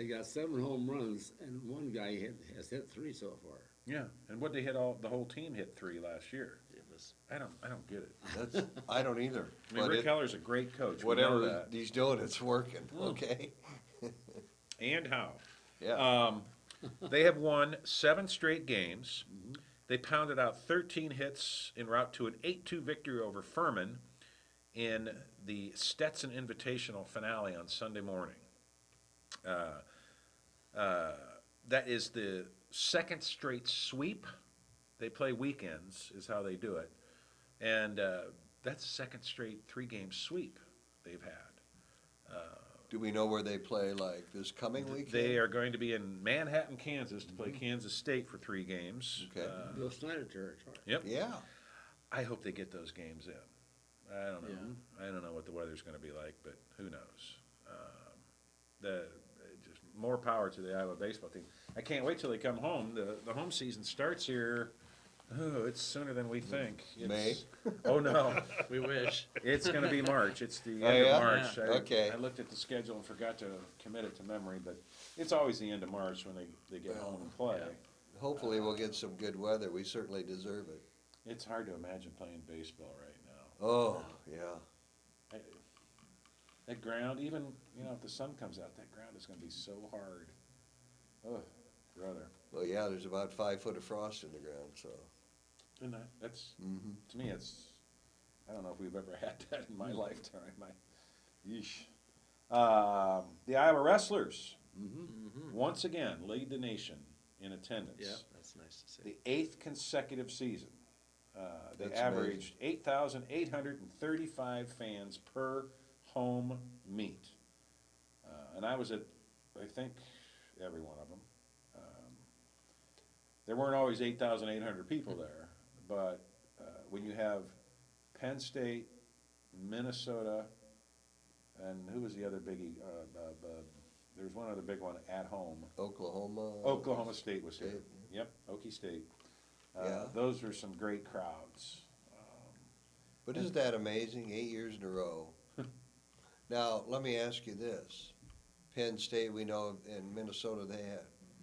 got 7 home runs, and one guy has hit 3 so far.
Yeah, and what they hit the whole team hit 3 last year.
It was,
I don't get it.
That's, I don't either.
I mean,
But
Rick Heller's a great coach. We know
whatever
that.
he's doing, it's working, okay?
And how?
Yeah,
They have won 7 straight games. They pounded out 13 hits en route to an 8-2 victory over Furman in the Stetson Invitational finale on Sunday morning. That is the second straight sweep. They play weekends, is how they do it. And that's the second straight 3-game sweep they've had.
do we know where they play, like, this coming weekend?
They are going to be in Manhattan, Kansas, to play Kansas State for 3 games.
Okay.
Bill Snyder territory.
Yep.
Yeah,
I hope they get those games in. I don't know. I don't know what the weather's going to be like, but who knows? Just more power to the Iowa baseball team. I can't wait till they come home. The home season starts here. Oh, it's sooner than we think.
May?
Oh no,
we wish.
it's going to be March. It's the
Oh,
end
yeah?
of March.
Yeah.
Okay.
I looked at the schedule and forgot to commit it to memory, but it's always the end of March when they get home and play.
Yeah.
hopefully we'll get some good weather, we certainly deserve it.
It's hard to imagine playing baseball right now.
Oh, yeah,
That ground, even, if the sun comes out, that ground is gonna be so hard. Oh, brother.
well, yeah, there's about 5 foot of frost in the ground, so.
And that's,
Mhm.
to me, I don't know if we've ever had that in my lifetime. Yeesh. The Iowa Wrestlers, once again, lead the nation in attendance.
Yeah, that's nice to see.
The 8th consecutive season. They
That's
averaged 8,835 fans per home meet. And I was at, I think, every one of them. There weren't always 8,800 people there, but when you have Penn State, Minnesota, and who was the other biggie? There was one other big one at home.
Oklahoma.
State was here.
State.
Yep, Okie State.
Yeah.
Those were some great crowds.
But isn't that amazing, 8 years in a row? Now, let me ask you this. Penn State, we know, in Minnesota,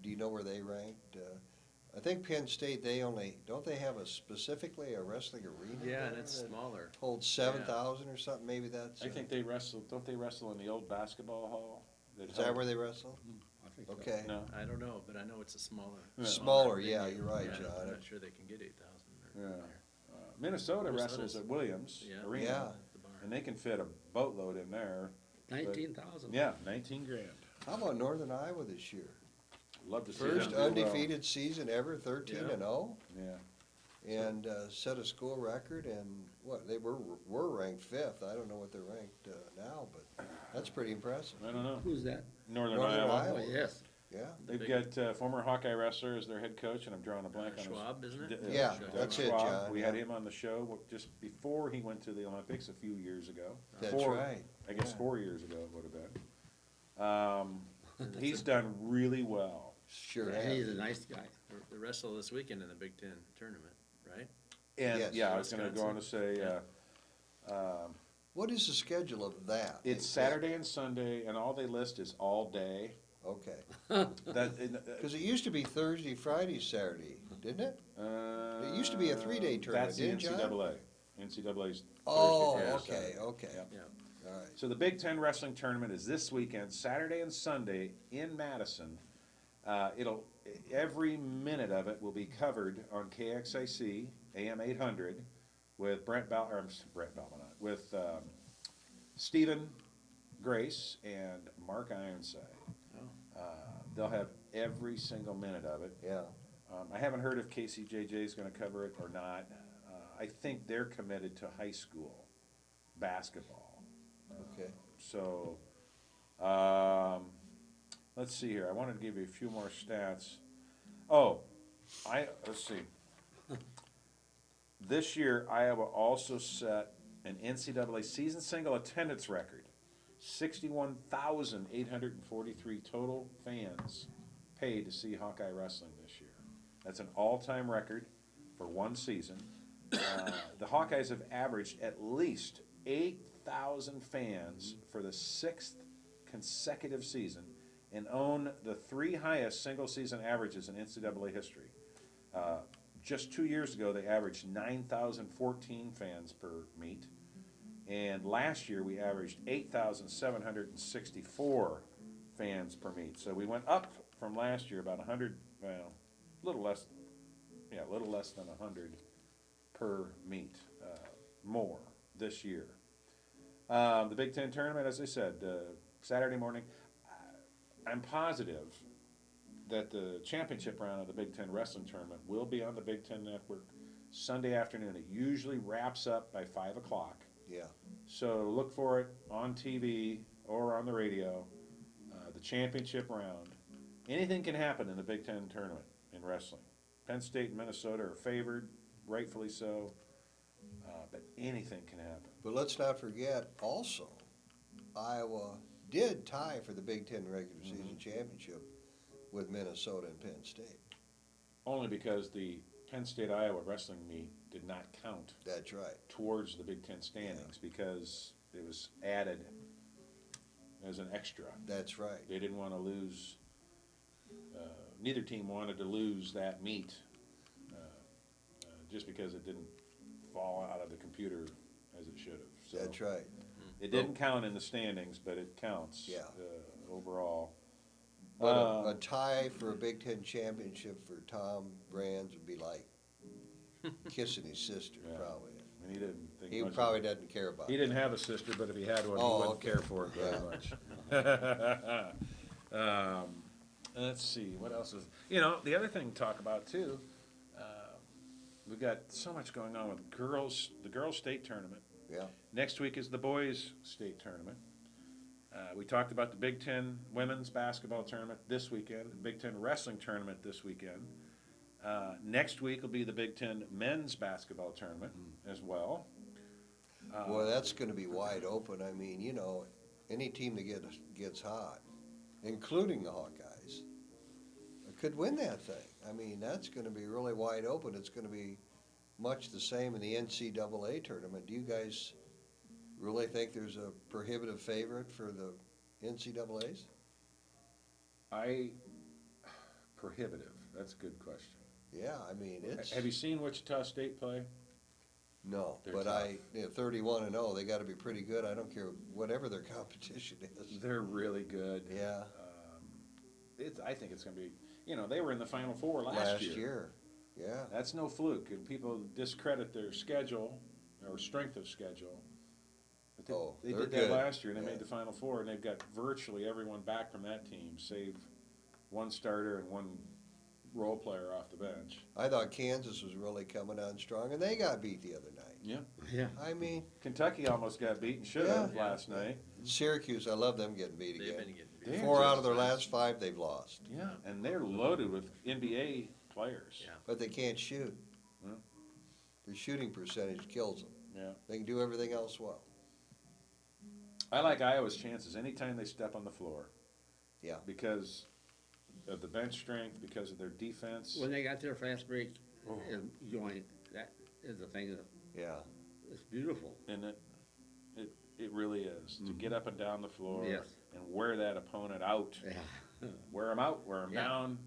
do you know where they ranked? I think Penn State, don't they have specifically a wrestling arena?
Yeah, and
there
it's
that
smaller.
Holds 7,000 or something, maybe that's.
I think they wrestle, don't they wrestle in the old basketball hall?
Is that where they wrestle?
I think so.
Okay.
No.
I don't know, but I know it's a smaller.
Yeah.
Smaller,
venue.
yeah, you're right,
Yeah,
John.
I'm not sure they can get 8,000
Yeah.
there.
Minnesota wrestles
Minnesota's-
at Williams
Yeah.
Arena,
Yeah.
The barn.
and they can fit a boatload in there.
19,000.
Yeah, 19 grand.
How about Northern Iowa this year?
Love to see
First
them do well.
undefeated season ever, 13-0,
Yeah.
and set a school record, and they were ranked 5th. I don't know what they're ranked now, but that's pretty impressive.
I don't know.
Who's that?
Northern
Northern
Iowa.
Iowa.
Oh, yes.
Yeah,
They've
big-
got former Hawkeye wrestler as their head coach, and I'm drawing a blank on his.
Schwab, isn't it?
Yeah,
Doug
that's it,
Schwab.
John,
We had
yeah.
him on the show just before he went to the Olympics a few years ago.
that's
Four-
right.
I guess
Yeah.
4 years ago it would have been. He's done really well.
Sure
And he's a
has.
nice guy.
They wrestle this weekend in the Big Ten tournament, right?
And,
Yes.
yeah, I was gonna go on to say,
What is the schedule of that?
it's Saturday and Sunday, and all they list is all day.
Okay,
That,
because it used to be Thursday, Friday, Saturday, didn't it? It used to be a 3-day tournament,
That's the
didn't John?
NCAA. NCAA's
Oh,
Thursday, Friday,
okay,
Saturday.
okay,
Yep.
Yeah.
all right.
So the Big Ten Wrestling Tournament is this weekend, Saturday and Sunday in Madison. Every minute of it will be covered on KXIC, AM 800, with with Stephen Grace and Mark Ironside.
Oh.
They'll have every single minute of it.
Yeah,
I haven't heard if KCJJ is gonna cover it or not. I think they're committed to high school basketball.
Okay.
So, let's see here, I wanted to give you a few more stats. Oh, let's see. This year, Iowa also set an NCAA season single attendance record. 61,843 total fans paid to see Hawkeye wrestling this year. That's an all-time record for one season. The Hawkeyes have averaged at least 8,000 fans for the sixth consecutive season and own the three highest single-season averages in NCAA history. Just 2 years ago, they averaged 9,014 fans per meet. And last year, we averaged 8,764 fans per meet. So we went up from last year about 100, well, a little less than 100 per meet, more this year. The Big Ten tournament, as I said, Saturday morning, I'm positive that the championship round of the Big Ten wrestling tournament will be on the Big Ten Network Sunday afternoon. It usually wraps up by 5 o'clock.
Yeah.
So look for it on TV or on the radio, the championship round. Anything can happen in the Big Ten tournament in wrestling. Penn State and Minnesota are favored, rightfully so, but anything can happen.
But let's not forget also, Iowa did tie for the Big Ten regular season championship with Minnesota and Penn State.
Only because the Penn State-Iowa wrestling meet did not count
That's right.
towards the Big Ten standings because it was added as an extra.
That's right.
They didn't want to lose, neither team wanted to lose that meet just because it didn't fall out of the computer as it should have. So
That's right.
it didn't count in the standings, but it counts
Yeah.
overall.
But a tie for a Big Ten championship for Tom Brands would be like kissing his sister,
Yeah.
probably.
And he didn't think
He
much
probably
of it.
doesn't care about
He
it.
didn't have a sister, but if he had one, he
Oh,
wouldn't
okay.
care for it very
Yeah.
much. Let's see, what else is, the other thing to talk about too, we've got so much going on with the girls' state tournament.
Yeah.
Next week is the boys' state tournament. We talked about the Big Ten women's basketball tournament this weekend, the Big Ten wrestling tournament this weekend. Next week will be the Big Ten men's basketball tournament as well.
Boy, that's gonna be wide open. I mean, any team that gets hot, including the Hawkeyes, could win that thing. I mean, that's gonna be really wide open. It's gonna be much the same in the NCAA tournament. Do you guys really think there's a prohibitive favorite for the NCAAs?
Prohibitive, that's a good question.
Yeah, I mean, it's,
Have you seen Wichita State play?
no,
They're
but
tough.
31-0, they gotta be pretty good. I don't care whatever their competition is.
They're really good.
Yeah,
I think it's gonna be, they were in the Final Four last
last
year.
year, yeah.
That's no fluke, and people discredit their schedule, or strength of schedule. But
Oh,
they
they're
did that
good.
last year, and they
Yeah.
made the Final Four, and they've got virtually everyone back from that team, save one starter and one role player off the bench.
I thought Kansas was really coming on strong, and they got beat the other night.
Yeah.
Yeah.
I mean,
Kentucky almost got beaten, should have,
Yeah.
last night.
Syracuse, I love them getting beat
They've
again.
been getting beat.
They're
4 out of
just-
their last 5 they've lost,
Yeah, and they're loaded with NBA players.
Yeah.
but they can't shoot.
Yeah.
Their shooting percentage kills them.
Yeah.
They can do everything else well.
I like Iowa's chances anytime they step on the floor.
Yeah.
Because of the bench strength, because of their defense.
When they got their fast break
Oh.
and going, that is the thing that,
Yeah.
it's beautiful.
And it really is, to get up and down the floor.
Yes.
And wear that opponent out.
Yeah.
Wear them out, wear them
Yeah.
down.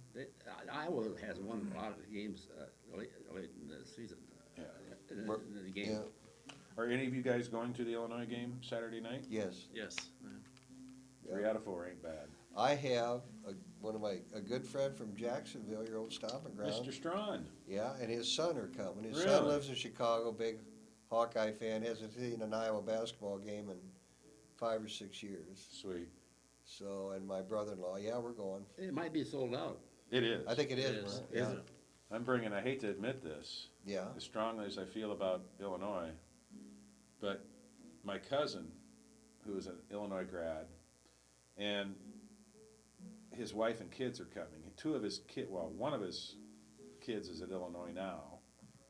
Iowa has won a lot of the games late in the season.
Yeah.
In the game.
Yeah.
Are any of you guys going to the Illinois game Saturday night?
Yes.
Yes.
3 out of 4 ain't bad.
I have a good friend from Jacksonville, your old stomping ground.
Mr. Strawn.
Yeah, and his son are coming. His son
Really?
lives in Chicago, big Hawkeye fan, hasn't seen an Iowa basketball game in 5 or 6 years.
Sweet.
So, and my brother-in-law, yeah, we're going.
It might be sold out.
It is.
I think it
It
is,
is.
Brent.
Is
Yeah.
it?
I hate to admit this,
Yeah,
as strongly as I feel about Illinois, but my cousin, who is an Illinois grad, and his wife and kids are coming. One of his kids is at Illinois now.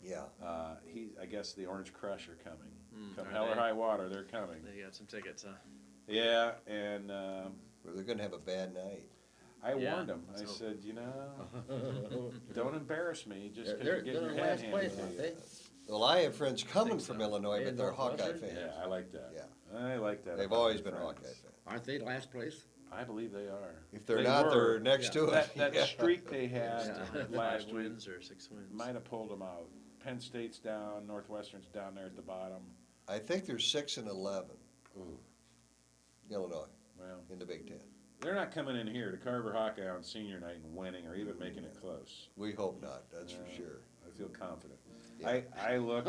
yeah.
I guess the Orange Crush are coming. Come
Are
hell or
they?
high water, they're coming.
They got some tickets, huh?
Yeah, and
Well, they're gonna have a bad night.
I
Yeah,
warned him. I
so-
said, don't embarrass me just because
They're
you're getting your
in
head
last
handed
place,
to
aren't
you.
they?
Well, I have friends coming
so.
from Illinois,
They
but they're Hawkeye
Northwestern?
fans.
Yeah, I like that.
Yeah.
I like that.
They've
about
always
my
been a
friends.
Hawkeye fans.
Aren't they last place?
I believe they are.
If they're
They
not,
were.
they're next to it.
That
Yeah.
streak they had
Five
last week
wins or 6 wins.
might have pulled them out. Penn State's down, Northwestern's down there at the bottom.
I think they're 6-11,
Ooh,
Illinois,
well,
in the Big Ten.
they're not coming in here to Carver Hawkeye on senior night and winning or even making it close.
We hope not, that's for
Yeah.
sure.
I feel confident.
Yeah.
I look,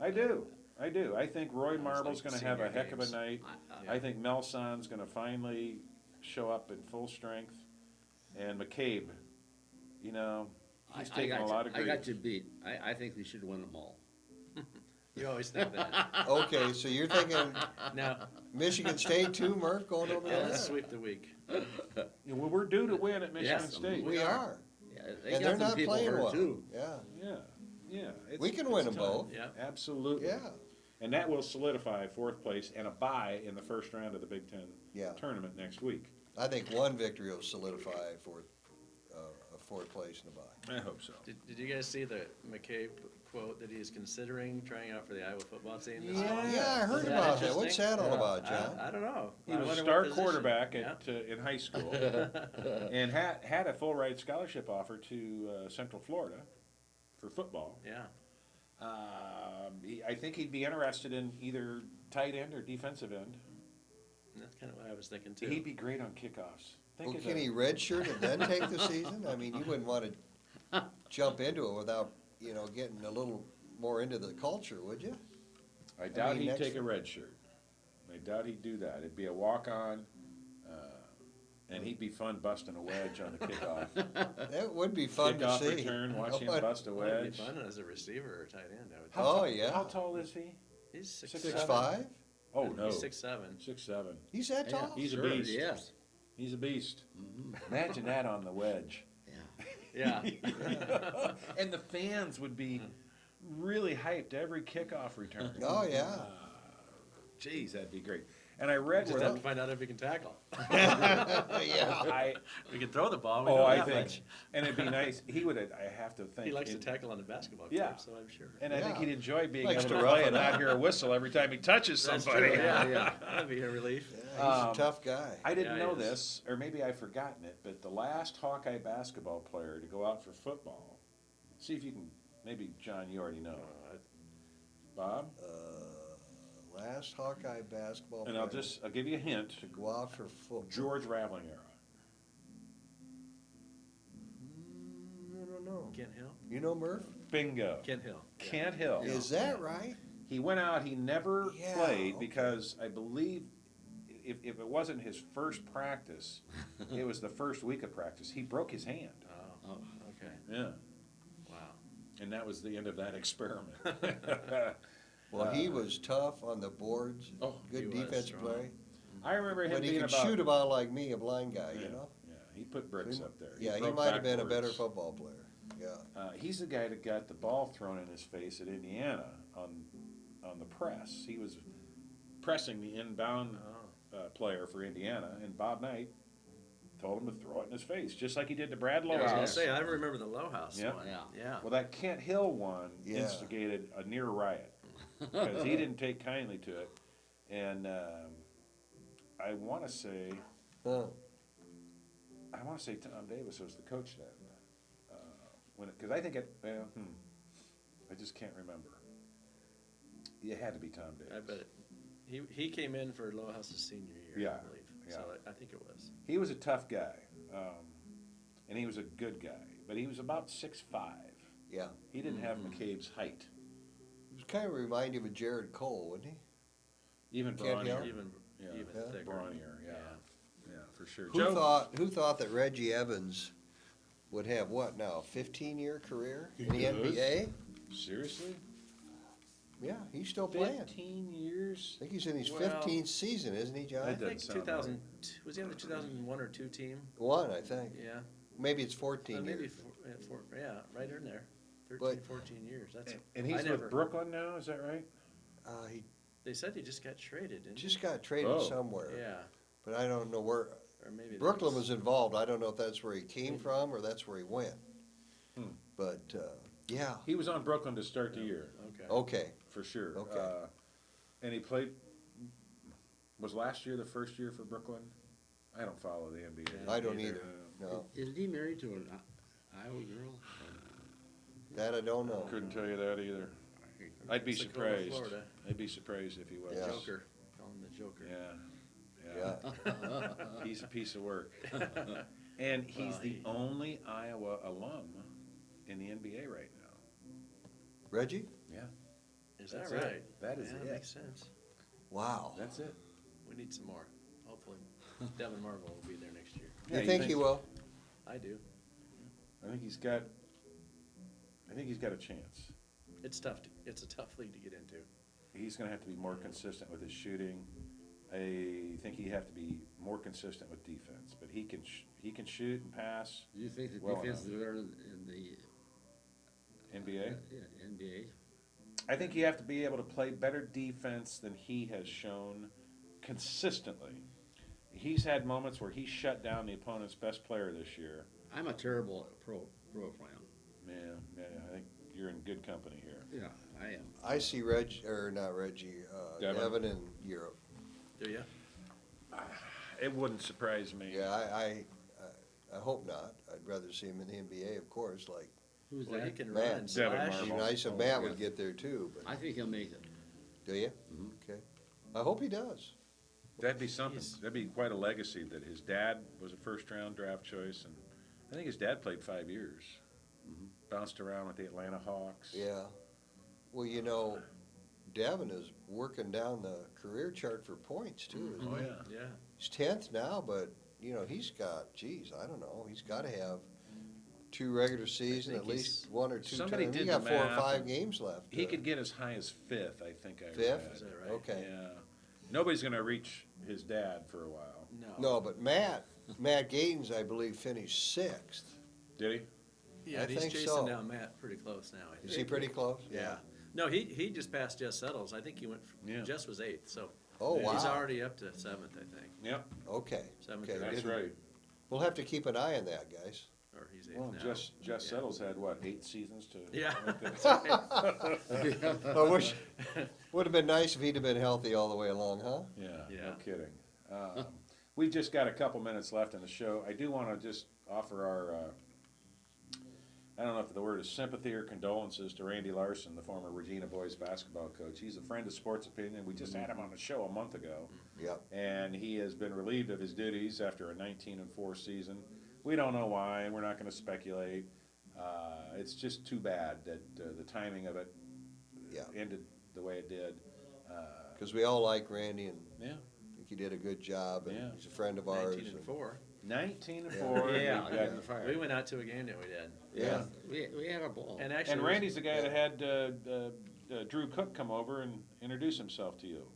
I do. I think Roy
It's
Marble's
like
gonna have a
senior
heck of a
games.
night.
Yeah.
I think Melson's gonna finally show up in full strength. And McCabe, he's
I
taking
got
a
you-
lot of
I got
grief.
you beat. I think we should win them all.
You always think that.
Okay, so you're thinking
Now,
Michigan State too, Murph, going over
yeah,
there?
let's sweep the week.
Yeah, well, we're due to win at Michigan
Yes,
State.
We are,
Yeah,
and
they
they're
got some
not
people
playing
hurt
well.
too.
Yeah,
Yeah.
we can win them
time.
both.
Yeah.
Absolutely.
Yeah,
And that will solidify fourth place and a bye in the first round of the Big Ten
yeah.
tournament next week.
I think one victory will solidify a fourth place in the bye.
I hope so.
Did you guys see the McCabe quote that he's considering trying out for the Iowa football team? this year?
Yeah, I heard
Is
about that. What's
interesting?
that all
Yeah.
about, John?
I don't know.
He
I
was a
wonder
star
what position.
quarterback
Yeah.
in high school and had a full ride scholarship offer to Central Florida for football.
Yeah.
I think he'd be interested in either tight end or defensive end.
That's kind of what I was thinking too.
He'd be great on kickoffs. Think
Well,
of
can
that.
he redshirt and then take the season? I mean, you wouldn't want to jump into it without, getting a little more into the culture, would you?
I doubt
mean,
he'd
next-
take a red shirt. I doubt he'd do that. It'd be a walk-on, and he'd be fun busting a wedge on the kickoff.
That would be fun to
Kickoff
see.
return, watch him
But-
bust a
Well, it'd
wedge.
be fun as a receiver or tight end. I would
How
Oh,
tall-
yeah.
How tall is he?
He's 6'7".
6'5"?
Oh, no.
He's 6'7".
6'7".
He's that
Yeah,
tall?
He's a
sure,
beast.
Yes.
He's a beast.
Mm-hmm.
Imagine that on the wedge.
Yeah.
Yeah.
And the fans would be really hyped every kickoff return.
Oh, yeah.
Geez, that'd be great. And I read
Just
where
have to find out if he can tackle.
Yeah.
We can throw the ball. We
Oh,
know
I
that
think,
much.
and it'd be nice. He would. I have to think.
He likes to
it-
tackle on the basketball
Yeah.
court, so I'm sure.
And I think
Yeah.
he'd enjoy being
Likes
able
to
to
rough
play
it
and not
up.
hear a whistle every time he touches
That's
somebody.
true,
Yeah,
yeah.
yeah.
That'd be a relief.
Yeah, he's a tough guy.
I didn't
Yeah,
know
he is.
this, or maybe I've forgotten it, but the last Hawkeye basketball player to go out for football. See if you can. Maybe John, you already know. Bob,
Last Hawkeye basketball
and
player
I'll give you a hint.
to go out for football.
George Raveling era.
I don't know.
Kent Hill?
You know Murph?
Bingo.
Kent Hill. Yeah.
Kent Hill.
Is that right?
He went out. He never
Yeah,
played
okay.
because I believe if it wasn't his first practice, it was the first week of practice. He broke his hand.
Oh, okay.
Yeah,
Wow.
and that was the end of that experiment.
Well, he was tough on the boards.
Oh,
he
Good
was
defensive
strong.
play.
I remember him
But he
being
could
about.
shoot about like me, a blind guy,
yeah,
you know?
yeah, he put bricks up there.
Yeah, he
broke
might have been a better
backboards.
football player. Yeah.
He's the guy that got the ball thrown in his face at Indiana on the press. He was pressing the inbound
Oh.
player for Indiana, and Bob Knight told him to throw it in his face, just like he did to Brad
Yeah, I was gonna
Lowehouse.
say, I remember the Low House
Yeah.
one.
Yeah.
Yeah.
Well, that Kent Hill one
Yeah.
instigated a near riot because he didn't take kindly to it, and I want to say
Huh.
Tom Davis was the coach then, because I think I just can't remember. It had to be Tom Davis.
I bet it. He came in for Low House's senior year,
Yeah,
I believe.
yeah.
So I think it was.
He was a tough guy, and he was a good guy, but he was about 6'5".
Yeah.
He didn't have McCabe's height.
He was kind of remind you of Jared Cole, wouldn't he?
Even
Kent Hill?
brawnier.
Even
Yeah.
Yeah.
thicker.
Brawnier, yeah. Yeah, for sure.
Who thought that Reggie Evans would have what now, a 15-year career in the
He does?
NBA?
Seriously?
Yeah, he's still playing.
15 years?
I think he's in his
Well,
15th season, isn't he, John?
I
That
think
doesn't sound
2000, was he on the 2001 or 2 team?
One, I think.
Yeah.
Maybe it's 14
Maybe
years.
yeah, right in there. 13,
But-
14 years. That's
And
I
he's
never-
with Brooklyn now, is that right?
He
They said he just got traded, didn't
just got traded
Oh.
somewhere,
he? Yeah,
but I don't know where.
or maybe that
Brooklyn was involved. I don't know if that's where he came
Maybe.
from or that's where he went.
Hmm.
But, yeah,
He was on Brooklyn to start the year,
Okay.
okay.
for sure.
Okay.
And he played, was last year the first year for Brooklyn? I don't follow the NBA.
Yeah.
I don't
Either.
either, no.
Isn't he married to an Iowa girl?
That I don't know.
Couldn't tell you that either. I'd be
Pensacola,
surprised.
Florida.
I'd be surprised if he was.
Yeah.
Joker. Call him the Joker.
Yeah,
Yeah,
he's a piece of work. And he's
Well,
the
he-
only Iowa alum in the NBA right now.
Reggie?
Yeah,
Is that
That's it.
right?
That is
yeah,
it.
That makes sense.
Wow.
that's it.
We need some more. Hopefully, Devin Marvel will be there next year.
Yeah,
You think he will?
I do.
I think he's got a chance.
It's tough. It's a tough league to get into.
He's gonna have to be more consistent with his shooting. I think he'd have to be more consistent with defense, but he can shoot and pass.
Do you think the
Well
defense is
enough.
better in the
NBA?
NBA?
I think you have to be able to play better defense than he has shown consistently. He's had moments where he shut down the opponent's best player this year.
I'm a terrible pro fan.
Yeah, I think you're in good company here.
Yeah, I am.
I see not Reggie,
Devin.
Devin in Europe.
Do you?
It wouldn't surprise me.
Yeah, I hope not. I'd rather see him in the NBA, of course, like,
Who's
Well, he
that?
can
Matt.
run and
Devin
slash.
Marvel.
it'd be nice if
Oh,
Matt
yeah.
would get there too, but,
I think he'll make it.
do you?
Mhm.
Okay. I hope he does.
That'd be something.
He's-
That'd be quite a legacy that his dad was a first-round draft choice, and I think his dad played 5 years. Bounced around with the Atlanta Hawks.
Yeah. Well, Devin is working down the career chart for points too. isn't
Oh,
he?
yeah.
Yeah.
He's 10th now, but, he's got, geez, I don't know, he's gotta have 2 regular season,
think
at least
he's-
1 or 2
Somebody
terms. He
did
got
the
4 or
math,
5
and
games left.
He could get as high as 5th, I think I
Fifth?
read.
Is that right?
Okay.
Yeah. Nobody's gonna reach his dad for a while.
No.
No, but Matt Gaines, I believe, finished 6th.
Did he?
Yeah,
I
he's
think
chasing
so.
down Matt pretty close now. I think.
Is he pretty close?
Yeah. No, he just passed Jess Settles. I think he went.
Yeah.
Jess was 8th, so
Oh,
Yeah.
he's
wow.
already up to 7th, I think.
Yep,
Okay.
7th
Okay,
or
that's
didn't-
right.
We'll have to keep an eye on that, guys.
Or he's 8th
Well,
now.
Jess
Yeah.
Settles had, what, 8 seasons to?
Yeah.
make that?
I wish, would have been nice if he'd have been healthy all the way along, huh?
Yeah, no
Yeah.
kidding. We've just got a couple minutes left in the show. I do want to just offer our, I don't know if the word is sympathy or condolences to Randy Larson, the former Regina boys basketball coach. He's a friend of Sports Opinion. We just had him on the show a month ago,
Yep.
and he has been relieved of his duties after a 19-4 season. We don't know why, and we're not going to speculate. It's just too bad that the timing of it
Yeah.
ended the way it did.
Because we all like Randy and
Yeah.
think he did a good job, and
Yeah.
he's a friend of ours.
19-4.
19-4.
Yeah.
We've got-
Fire.
We went out to a game that we did,
Yeah.
We had a ball.
and actually,
And
it was-
Randy's the guy that had Drew Cook come over and introduce himself to you.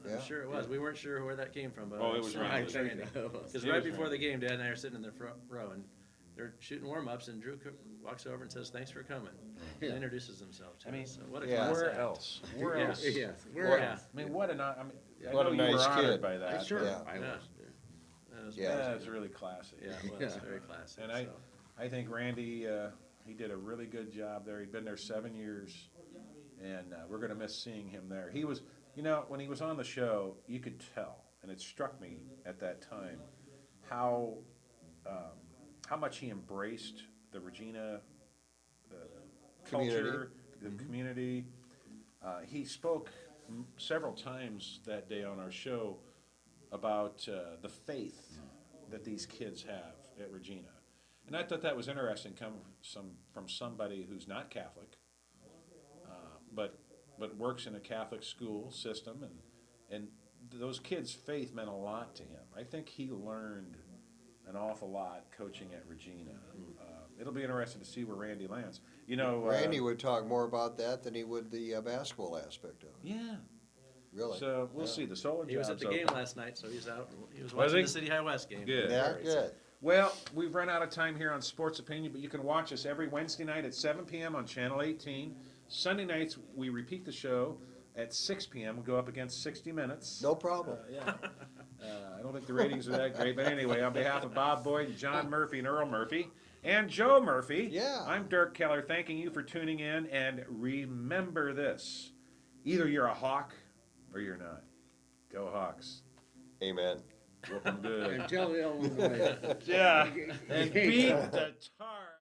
Yeah.
I'm sure it was. We weren't sure where that came from, but
Oh, it
I'm
was
sure
Randy.
it was Randy. Because
It
right
was
before
Randy.
the game, Dad and I are sitting in the front row, and they're shooting warm-ups, and Drew Cook walks over and says, "Thanks for coming." And
Yeah.
introduces himself to
I mean,
us. So what a
yeah.
class
Where
act.
else? Where
Yeah.
else?
Yeah,
What-
Yeah.
I mean, what an, I mean, I
What
know
a
you
nice
were honored
kid.
by that.
Sure,
Yeah.
I
Yeah.
was.
That was
Yeah.
Yeah,
classy.
it's really classy.
Yeah, it was
Yeah.
very classy.
And
so.
I think Randy, he did a really good job there. He'd been there 7 years, and we're going to miss seeing him there. He was, when he was on the show, you could tell, and it struck me at that time, how much he embraced the Regina culture, the community. He spoke several times that day on our show about the faith that these kids have at Regina. And I thought that was interesting, from somebody who's not Catholic, but works in a Catholic school system, and those kids' faith meant a lot to him. I think he learned an awful lot coaching at Regina. it'll be interesting to see where Randy lands. You know,
Randy would talk more about that than he would the basketball aspect of it,
yeah.
really.
So we'll
Yeah.
see. The solar
He was at
job's
the game
open.
last night, so he's out. He was
Was
watching
he?
the City High West game.
Good.
Yeah,
Very
good.
Well, we've run out of time here on Sports Opinion, but you can watch us every Wednesday night at 7 p.m. on Channel 18. Sunday nights, we repeat the show at 6 p.m. We go up against 60 Minutes.
No problem.
Yeah. I don't think the ratings are that great, but anyway, on behalf of Bob Boyd, and John Murphy, and Earl Murphy, and Joe Murphy,
Yeah.
I'm Dirk Keller, thanking you for tuning in, and remember this. Either you're a Hawk or you're not. Go Hawks.
Amen.
Whoop 'em good.
And tell Illinois.
Yeah. And beat the tar.